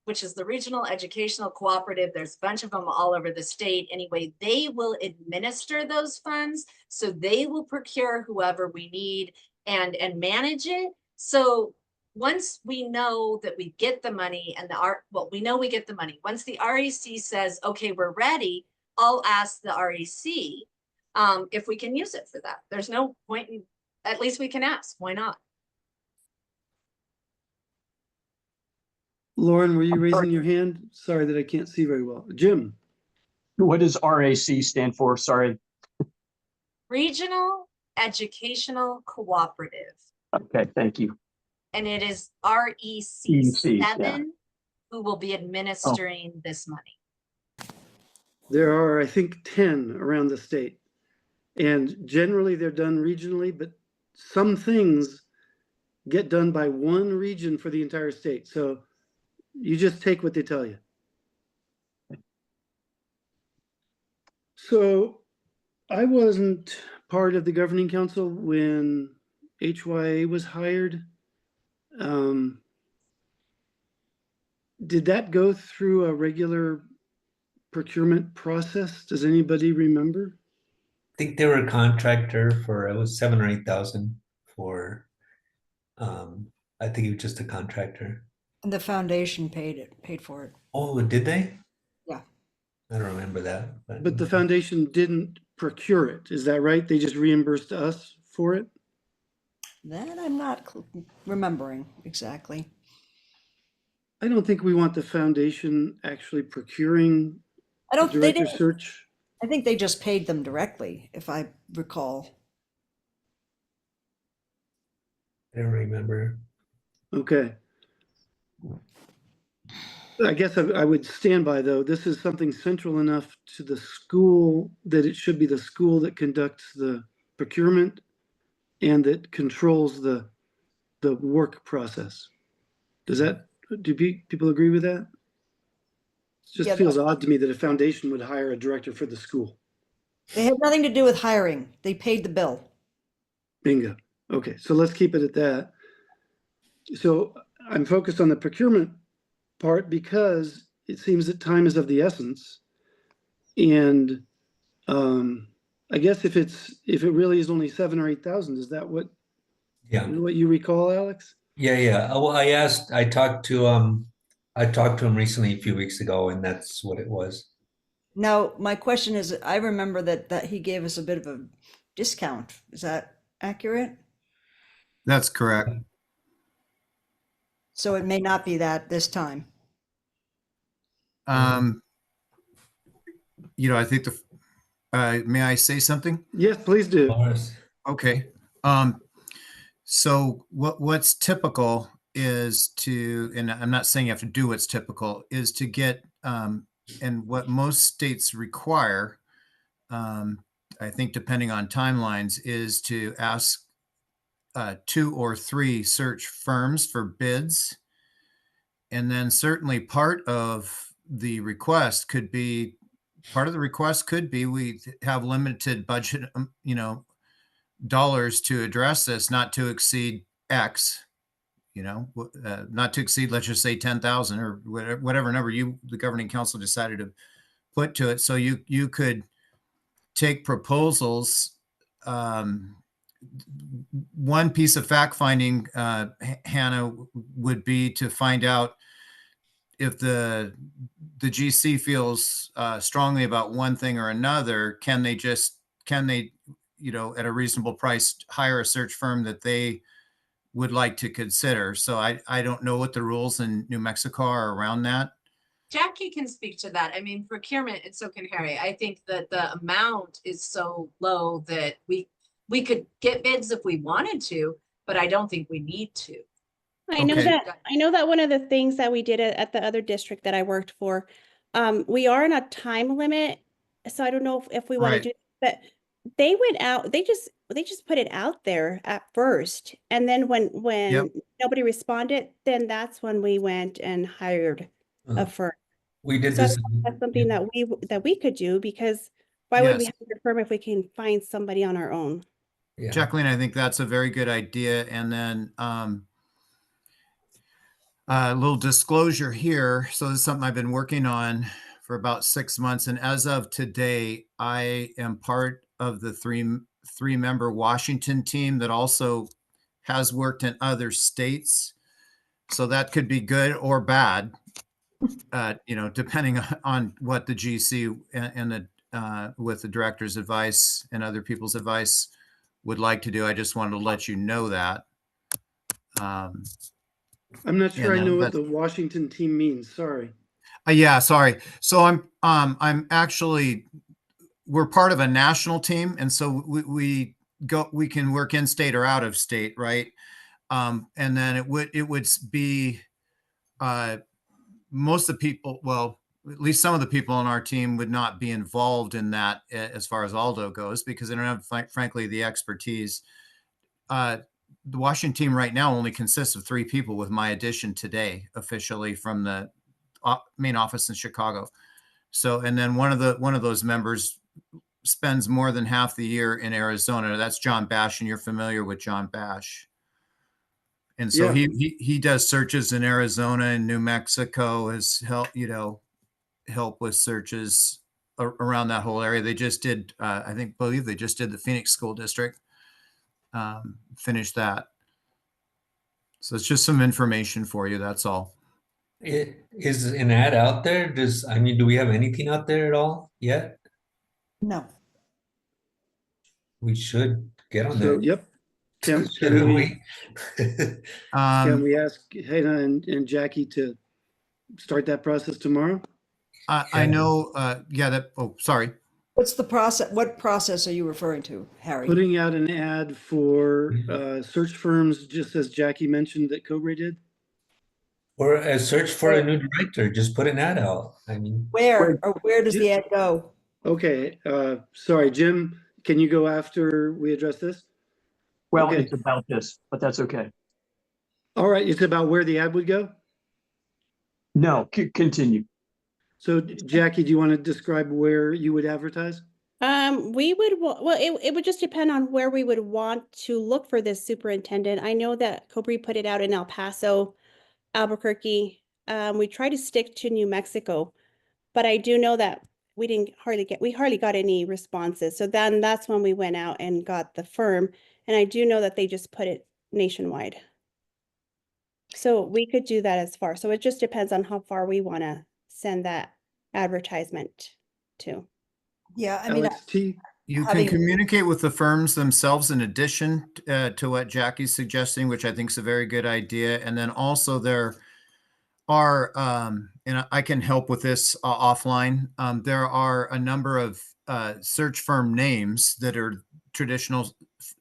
which is the Regional Educational Cooperative, there's a bunch of them all over the state. Anyway, they will administer those funds. So they will procure whoever we need and manage it. So once we know that we get the money and we know we get the money. Once the REC says, okay, we're ready, I'll ask the REC if we can use it for that. There's no point in, at least we can ask, why not? Lauren, were you raising your hand? Sorry that I can't see very well. Jim. What does RAC stand for? Sorry. Regional Educational Cooperative. Okay, thank you. And it is REC 7 who will be administering this money. There are, I think, 10 around the state. And generally they're done regionally, but some things get done by one region for the entire state. So you just take what they tell you. So I wasn't part of the governing council when HYA was hired. Did that go through a regular procurement process? Does anybody remember? I think they were a contractor for, it was 7,000 or 8,000 for, I think it was just a contractor. And the foundation paid for it. Oh, did they? Yeah. I don't remember that. But the foundation didn't procure it. Is that right? They just reimbursed us for it? That I'm not remembering exactly. I don't think we want the foundation actually procuring They director didn't. search. I think they just paid them directly, if I recall. I don't remember. Okay. I guess I would stand by, though, this is something central enough to the school that it should be the school that conducts the procurement and that controls the work process. Do people agree with that? It just Yeah, feels odd to me that a foundation would hire a director for the school. They had nothing to do with hiring. They paid the bill. Bingo. Okay, so let's keep it at that. So I'm focused on the procurement part because it seems that time is of the essence. And I guess if it really is only 7,000 or 8,000, is that what you recall, Alex? Yeah. Well, I talked to him recently a few weeks ago, and that's what it was. Now, my question is, I remember that he gave us a bit of a discount. Is that accurate? That's correct. So it may not be that this time. I think may I say something? Yes, please do. Okay. So what's typical is and I'm not saying you have to do what's typical, is to get, and what most states require, I think depending on timelines, is to ask 2 or 3 search firms for bids. And then certainly part of the request could be we have limited budget, dollars to address this, not to exceed X, not to exceed, let's just say 10,000 or whatever number the governing council decided to put to it. So you could take proposals. One piece of fact finding, Hannah, would be to find out if the GC feels strongly about one thing or another. Can they at a reasonable price hire a search firm that they would like to consider? So I don't know what the rules in New Mexico are around that. Jackie can speak to that. I mean, procurement, and so can Harry. I think that the amount is so low that we could get bids if we wanted to, but I don't think we need to. I know that one of the things that we did at the other district that I worked for, we are on a time limit. So I don't know if we want to do, but they went out, they just put it out there at first. And then when nobody responded, then that's when we went and hired a firm. We did So this. that's something that we could do, because why would we have a firm if we can find somebody on our own? Yeah. Jacqueline, I think that's a very good idea. And then a little disclosure here. So this is something I've been working on for about 6 months. And as of today, I am part of the three-member Washington team that also has worked in other states. So that could be good or bad, depending on what the GC and with the director's advice and other people's advice would like to do. I just wanted to let you know that. I'm not sure I know what the Washington team means. Sorry. Yeah, sorry. So I'm actually, we're part of a national team, and so we can work in state or out of state, right? And then it would be most of the people, well, at least some of the people on our team would not be involved in that as far as Aldo goes, because they don't have, frankly, the expertise. The Washington team right now only consists of 3 people, with my addition today, officially from the main office in Chicago. So, and then one of those members spends more than half the year in Arizona. That's John Bash, and you're familiar with John Bash. And so he does searches in Arizona and New Mexico, has help with searches around that whole area. They just did, believe they just did the Phoenix School District. Finished that. So it's just some information for you. That's all. Is an ad out there? Do we have anything out there at all yet? No. We should get on there. Yep. Can we ask Hannah and Jackie to start that process tomorrow? I know. Sorry. What's the process? What process are you referring to, Harry? Putting out an ad for search firms, just as Jackie mentioned that Cobra did. Or a search for a new director, just put an ad out. I mean, Where does the ad go? Okay, sorry, Jim, can you go after we address this? Well, Okay. it's about this, but that's okay. All right, it's about where the ad would go? No, continue. So Jackie, do you want to describe where you would advertise? We would, well, it would just depend on where we would want to look for this superintendent. I know that Cobri put it out in El Paso, Albuquerque. We tried to stick to New Mexico, but I do know that we hardly got any responses. So then that's when we went out and got the firm. And I do know that they just put it nationwide. So we could do that as far. So it just depends on how far we want to send that advertisement to. Yeah, I mean, Alex T. You Having- can communicate with the firms themselves in addition to what Jackie's suggesting, which I think is a very good idea. And then also there are, and I can help with this offline. There are a number of search firm names that are traditional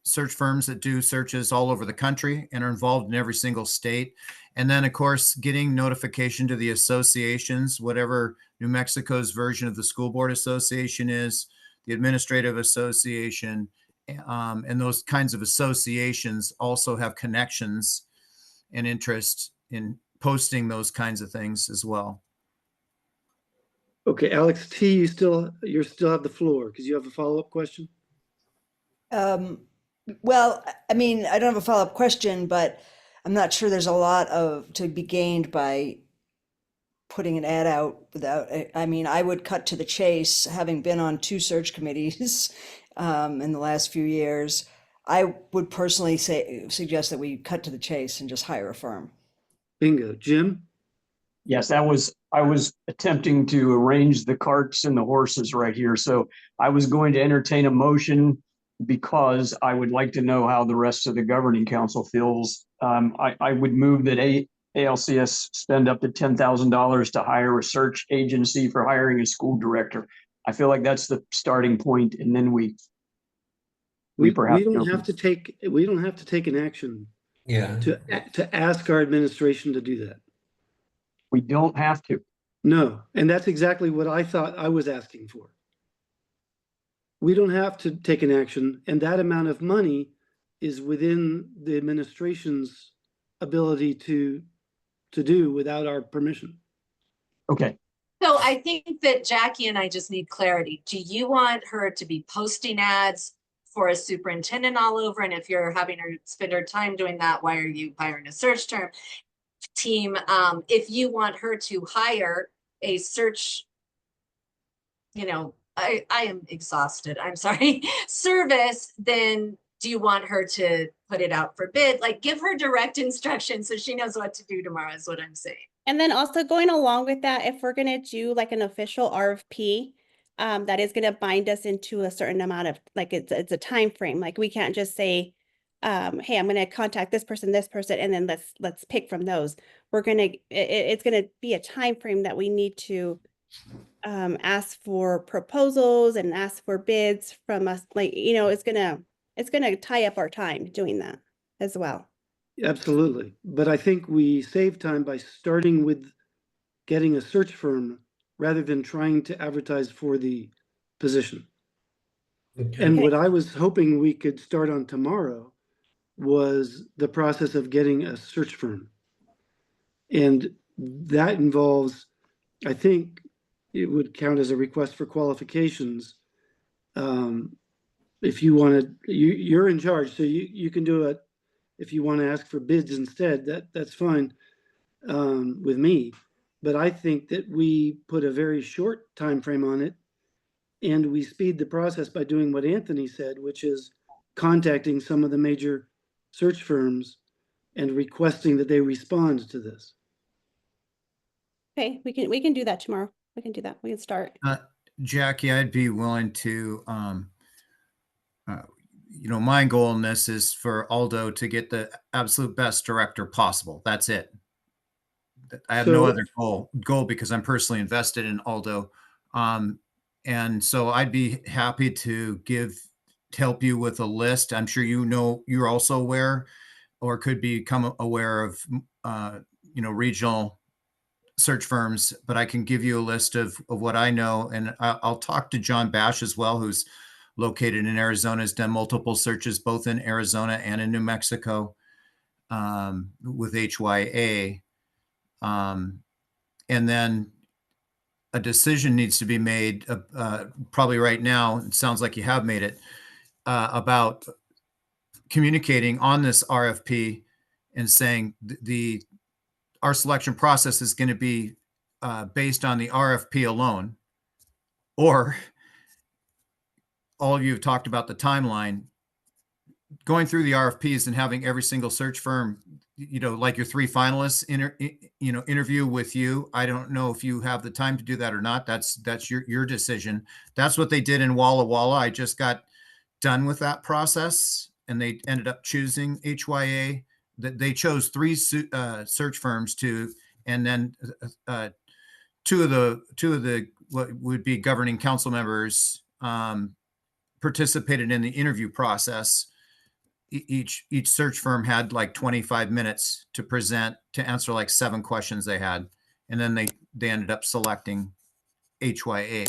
search firms that do searches all over the country and are involved in every single state. And then, of course, getting notification to the associations, whatever New Mexico's version of the School Board Association is, the Administrative Association, and those kinds of associations also have connections and interest in posting those kinds of things as well. Okay, Alex T, you still have the floor because you have a follow-up question? Well, I mean, I don't have a follow-up question, but I'm not sure there's a lot to be gained by putting an ad out without, I mean, I would cut to the chase, having been on 2 search committees in the last few years. I would personally suggest that we cut to the chase and just hire a firm. Bingo. Jim? Yes, I was attempting to arrange the carts and the horses right here. So I was going to entertain a motion because I would like to know how the rest of the governing council feels. I would move that ALCS spend up to $10,000 to hire a search agency for hiring a school director. I feel like that's the starting point, and then we perhaps don't have to take an action yeah. to ask our administration to do that. We don't have to. No, and that's exactly what I thought I was asking for. We don't have to take an action, and that amount of money is within the administration's ability to do without our permission. Okay. So I think that Jackie and I just need clarity. Do you want her to be posting ads for a superintendent all over? And if you're having her spend her time doing that, why are you hiring a search team? If you want her to hire a search, I am exhausted, I'm sorry, service, then do you want her to put it out for bid? Like, give her direct instructions so she knows what to do tomorrow is what I'm saying. And then also going along with that, if we're going to do like an official RFP, that is going to bind us into a certain amount of, like, it's a time frame. Like, we can't just say, hey, I'm going to contact this person, and then let's pick from those. It's going to be a time frame that we need to ask for proposals and ask for bids from us. Like, it's going to tie up our time doing that as well. Absolutely. But I think we save time by starting with getting a search firm rather than trying to advertise for the position. Okay. And what I was hoping we could start on tomorrow was the process of getting a search firm. And that involves, I think it would count as a request for qualifications. If you wanted, you're in charge, so you can do it. If you want to ask for bids instead, that's fine with me. But I think that we put a very short time frame on it, and we speed the process by doing what Anthony said, which is contacting some of the major search firms and requesting that they respond to this. Okay, we can do that tomorrow. We can do that. We can start. Jackie, I'd be willing to, my goal in this is for Aldo to get the absolute best director possible. That's it. I have no other goal because I'm personally invested in Aldo. And so I'd be happy to help you with a list. I'm sure you're also aware or could become aware of regional search firms, but I can give you a list of what I know. And I'll talk to John Bash as well, who's located in Arizona, has done multiple searches both in Arizona and in New Mexico with HYA. And then a decision needs to be made probably right now. It sounds like you have made it about communicating on this RFP and saying our selection process is going to be based on the RFP alone, or all of you have talked about the timeline, going through the RFPs and having every single search firm, like your 3 finalists, interview with you. I don't know if you have the time to do that or not. That's your decision. That's what they did in Walla Walla. I just got done with that process, and they ended up choosing HYA. That they chose 3 search firms and then 2 of the what would be governing council members participated in the interview process. Each search firm had like 25 minutes to present, to answer like 7 questions they had, and then they ended up selecting HYA.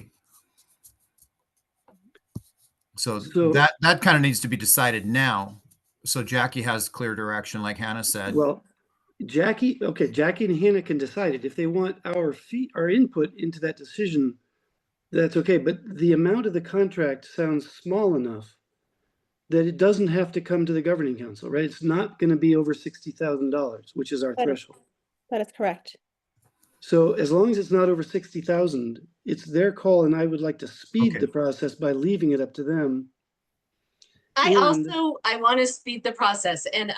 So that kind of needs to be decided now. So Jackie has clear direction, like Hannah said. Well, Jackie and Hannah can decide it. If they want our input into that decision, that's okay. But the amount of the contract sounds small enough that it doesn't have to come to the governing council, right? It's not going to be over $60,000, which is our threshold. That is correct. So as long as it's not over 60,000, it's their call, and I would like to speed the process by leaving it up to them. I want to speed the process, and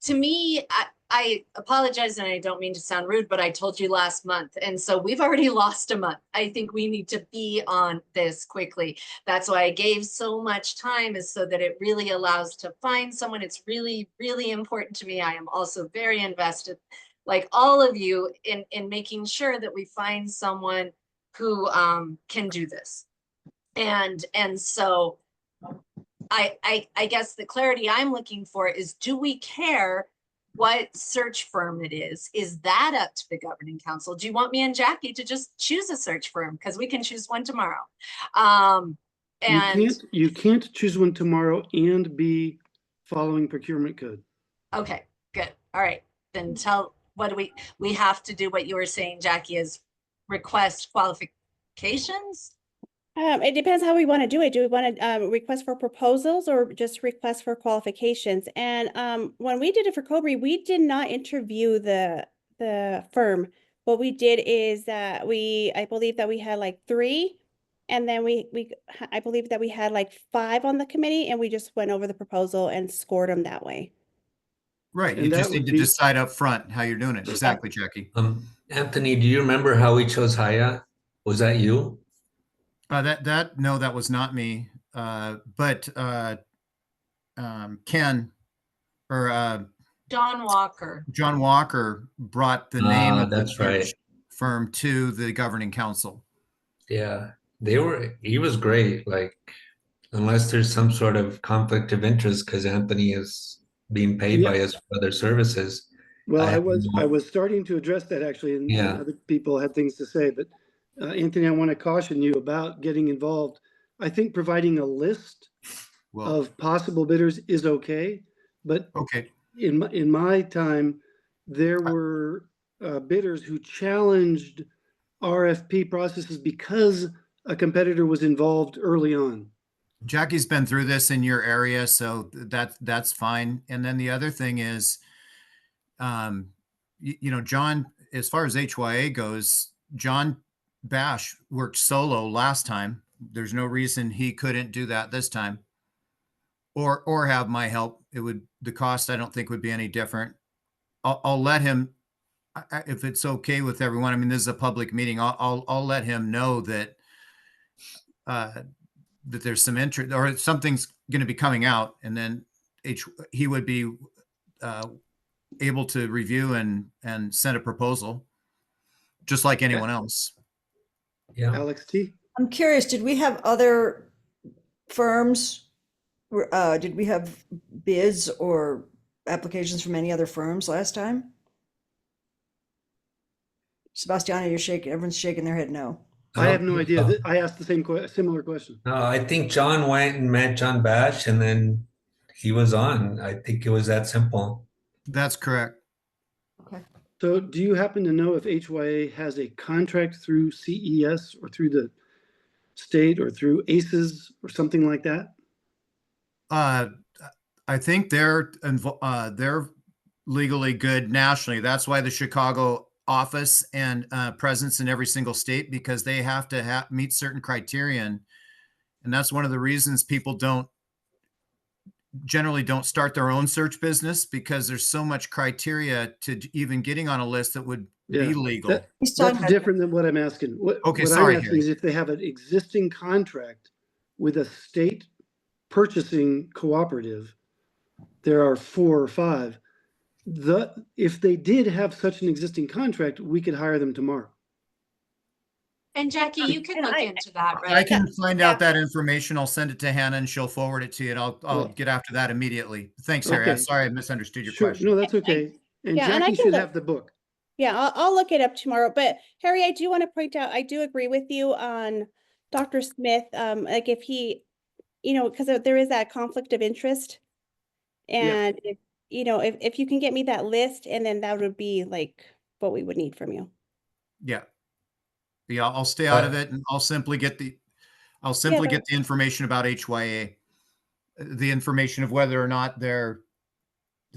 to me, I apologize, and I don't mean to sound rude, but I told you last month, and so we've already lost a month. I think we need to be on this quickly. That's why I gave so much time, is so that it really allows to find someone. It's really, really important to me. I am also very invested, like all of you, in making sure that we find someone who can do this. And so I guess the clarity I'm looking for is, do we care what search firm it is? Is that up to the governing council? Do you want me and Jackie to just choose a search firm? Because we can choose one tomorrow. You can't choose one tomorrow and be following procurement code. Okay, good. All right. Then what do we have to do what you were saying, Jackie, is request qualifications? It depends how we want to do it. Do we want to request for proposals or just request for qualifications? And when we did it for Cobry, we did not interview the firm. What we did is that I believe that we had like 3, and then I believe that we had like 5 on the committee, and we just went over the proposal and scored them that way. Right. You just need to decide up front how you're doing it. Exactly, Jackie. Anthony, do you remember how we chose Haya? Was that you? No, that was not me. But Ken or John Walker brought the name of the firm to the governing council. Yeah, he was great. Like, unless there's some sort of conflict of interest because Anthony is being paid by us for other services. Well, I was starting to address that actually, and other people had things to say, but Anthony, I want to caution you about getting involved. I think providing a list of possible bidders is okay, but in my time, there were bidders who challenged RFP processes because a competitor was involved early on. Jackie's been through this in your area, so that's fine. And then the other thing is, John, as far as HYA goes, John Bash worked solo last time. There's no reason he couldn't do that this time, or have my help. The cost I don't think would be any different. I'll let him, if it's okay with everyone. I mean, this is a public meeting. I'll let him know that that there's some interest or something's going to be coming out, and then he would be able to review and send a proposal, just like anyone else. Yeah. Alex T. I'm curious, did we have other firms? Did we have bids or applications from any other firms last time? Sebastiano, you're shaking, everyone's shaking their head no. I have don't no think idea. so. I asked the similar question. No, I think John went and met John Bash and then he was on. I think it was that simple. That's correct. So do you happen to know if HYA has a contract through CES or through the state or through ACES or something like that? I think they're legally good nationally. That's why the Chicago office and presence in every single state, because they have to meet certain criterion. And that's one of the reasons people generally don't start their own search business, because there's so much criteria to even getting on a list that would be legal. That's different than what I'm asking. What I'm asking is if they have an existing contract with a state purchasing cooperative, there are 4 or 5. If they did have such an existing contract, we could hire them tomorrow. And Jackie, you can look into that, right? I can find out that information. I'll send it to Hannah and she'll forward it to you, and I'll get after that immediately. Thanks, Harry. I'm Okay. sorry I misunderstood your Sure, question. no, that's okay. And Yeah, and I Jackie can should look- have the book. Yeah, I'll look it up tomorrow. But Harry, I do want to point out, I do agree with you on Dr. Smith. Like if he, because there is that conflict of interest. And if if you can get me that list, and then that would be like what we would need from you. Yeah. I'll stay out of it, and I'll simply get the information about HYA, the information of whether or not they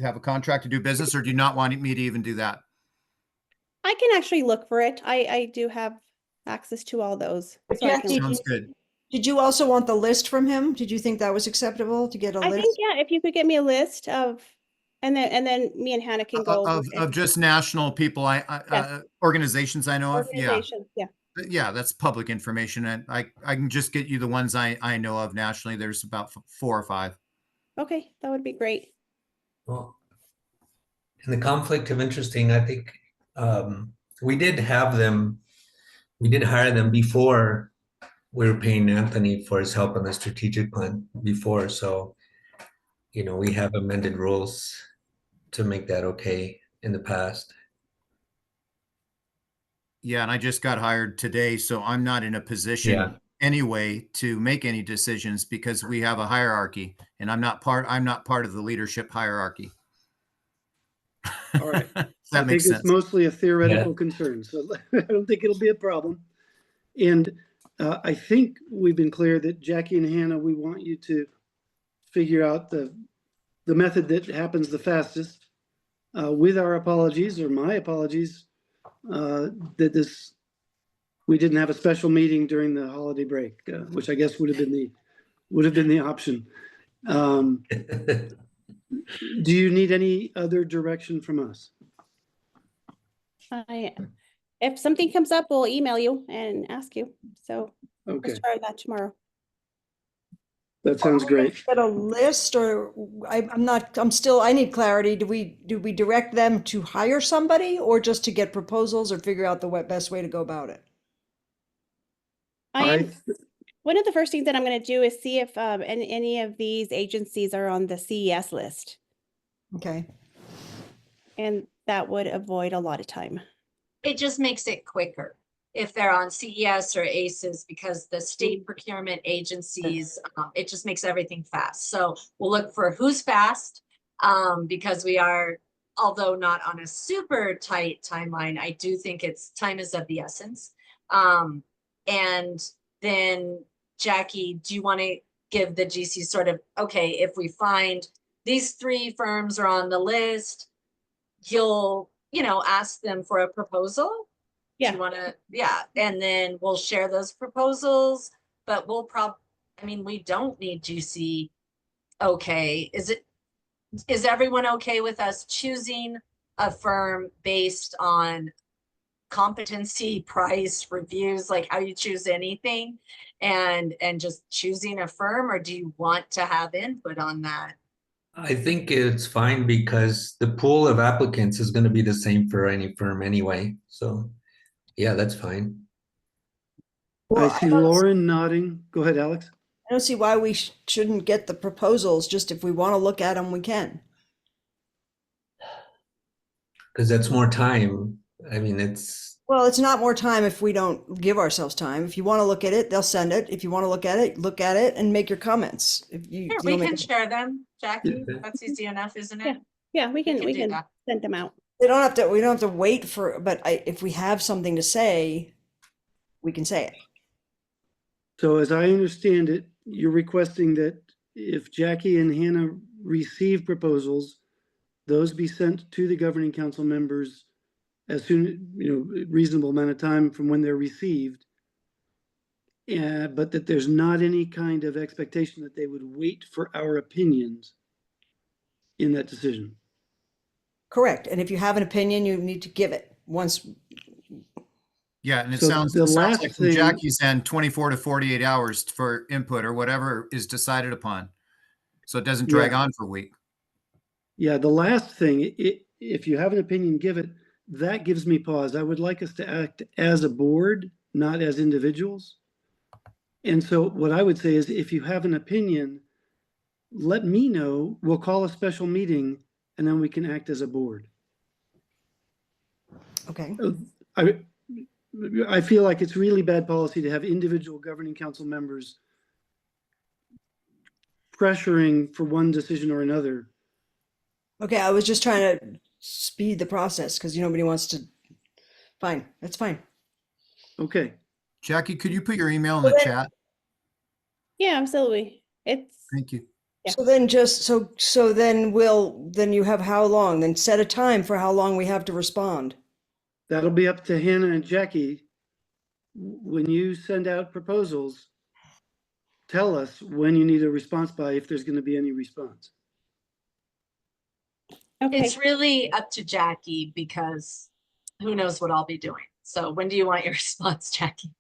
have a contract to do business, or do you not want me to even do that? I can actually look for it. I do have access to all those. So I can Jackie, Sounds good. did you also want the list from him? Did you think that was acceptable to get a I list? think, yeah, if you could get me a list of, and then me and Hannah can go over Of just national people, organizations I know of. Yeah. organizations. Yeah. Yeah, that's public information, and I can just get you the ones I know of nationally. There's about 4 or 5. Okay, that would be great. Well, in the conflict of interest thing, I think we did hire them before we were paying Anthony for his help on the strategic plan before. So, we have amended rules to make that okay in the past. Yeah, and I just got hired today, so I'm not in a position anyway to make any decisions, because we have a hierarchy, and I'm not part of the leadership hierarchy. All right. That makes sense. It's mostly a theoretical concern, so I don't think it'll be a problem. And I think we've been clear that Jackie and Hannah, we want you to figure out the method that happens the fastest, with our apologies, or my apologies, that we didn't have a special meeting during the holiday break, which I guess would have been the option. Do you need any other direction from us? If something comes up, we'll email you and ask you. So Okay, let's try that tomorrow. that sounds great. Get a list, or I need clarity. Do we direct them to hire somebody, or just to get proposals, or figure out the best way to go about it? One of the first things that I'm going to do is see if any of these agencies are on the CES list, Okay. and that would avoid a lot of time. It just makes it quicker if they're on CES or ACES, because the state procurement agencies, it just makes everything fast. So we'll look for who's fast, because we are, although not on a super tight timeline, I do think time is of the essence. And then Jackie, do you want to give the GC sort of, okay, if we find these 3 firms are on the list, you'll, ask them for a proposal? Yeah. Do you want to, and then we'll share those proposals, but we'll we don't need GC. Okay. Is everyone okay with us choosing a firm based on competency, price, reviews, like how you choose anything, and just choosing a firm, or do you want to have input on that? I think it's fine, because the pool of applicants is going to be the same for any firm anyway. So, yeah, that's fine. Well, I see Lauren nodding. Go ahead, Alex. I don't see why we shouldn't get the proposals. Just if we want to look at them, we can. Because that's more time. I mean, Well, it's not more time if we don't give ourselves time. If you want to look at it, they'll send it. If you want to look at it and make your comments. If you, Here, you'll we make can it- share them, Jackie. Yeah. That's easy enough, isn't Yeah. it? Yeah, we can can do that. send them out. we don't have to wait for, but if we have something to say, we can say it. So as I understand it, you're requesting that if Jackie and Hannah receive proposals, those be sent to the governing council members as soon, reasonable amount of time from when they're received. But that there's not any kind of expectation that they would wait for our opinions in that decision. Correct. And if you have an opinion, you need to give it once. Yeah, and it So sounds, the it sounds last like from thing- Jackie's end, 24 to 48 hours for input or whatever is decided upon. So it doesn't drag Yeah. on for a week. Yeah, the last thing, if you have an opinion, give it. That gives me pause. I would like us to act as a board, not as individuals. And so what I would say is if you have an opinion, let me know. We'll call a special meeting and then we can act as a board. Okay. I feel like it's really bad policy to have individual governing council members pressuring for one decision or another. Okay. I was just trying to speed the process because nobody wants to. Fine. That's fine. Okay. Jackie, could you put your email in the chat? Yeah, absolutely. Thank you. Yeah. So then then you have how long? Then set a time for how long we have to respond. That'll be up to Hannah and Jackie. When you send out proposals, tell us when you need a response by, if there's going to be any response. Okay. It's really up to Jackie because who knows what I'll be doing. So when do you want your response, Jackie?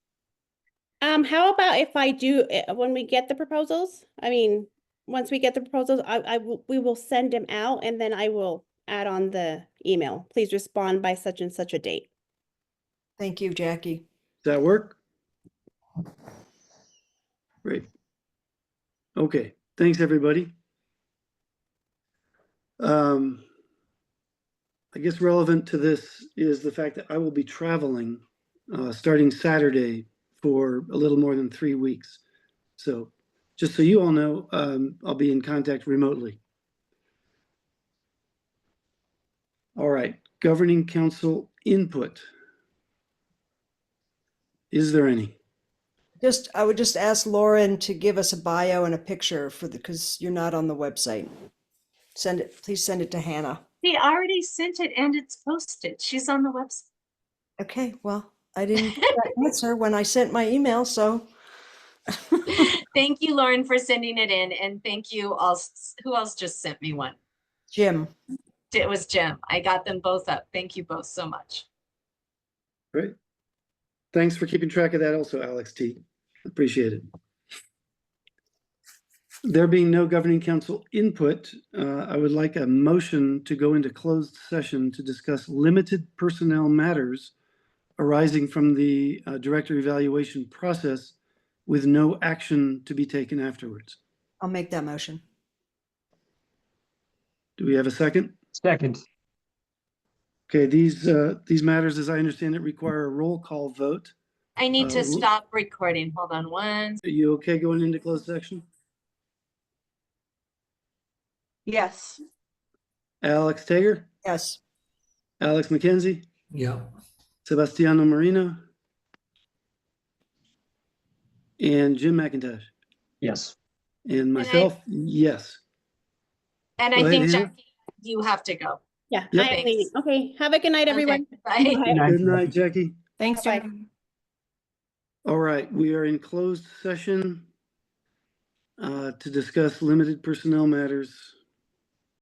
How about if I do when we get the proposals? I mean, once we get the proposals, we will send them out and then I will add on the email. Please respond by such and such a date. Thank you, Jackie. Does that work? Great. Okay, thanks, everybody. I guess relevant to this is the fact that I will be traveling starting Saturday for a little more than 3 weeks. So just so you all know, I'll be in contact remotely. All right, governing council input. Is there any? I would just ask Lauren to give us a bio and a picture because you're not on the website. Please send it to Hannah. He already sent it and it's posted. She's on the website. Okay, well, I didn't get that answer when I sent my email, so. Thank you, Lauren, for sending it in. And thank you all. Who else just sent me one? Jim. It was Jim. I got them both up. Thank you both so much. Great. Thanks for keeping track of that also, Alex T. Appreciate it. There being no governing council input, I would like a motion to go into closed session to discuss limited personnel matters arising from the director evaluation process with no action to be taken afterwards. I'll make that motion. Do we have a second? Second. Okay, these matters, as I understand it, require a roll call vote. I need to Uh, stop recording. Hold on one. Are you okay going into closed section? Yes. Alex Tager, Yes. Alex McKenzie, Yeah. Sebastiano Marino, and Jim McIntosh. Yes. And myself, yes. And Go I ahead, think, Hannah. Jackie, you have to go. Yeah, Yep. I am leaving. Okay, have a good night, everyone. Okay, bye. Bye. Good night, Jackie. Thanks, Bye-bye. Jackie. All right, we are in closed session to discuss limited personnel matters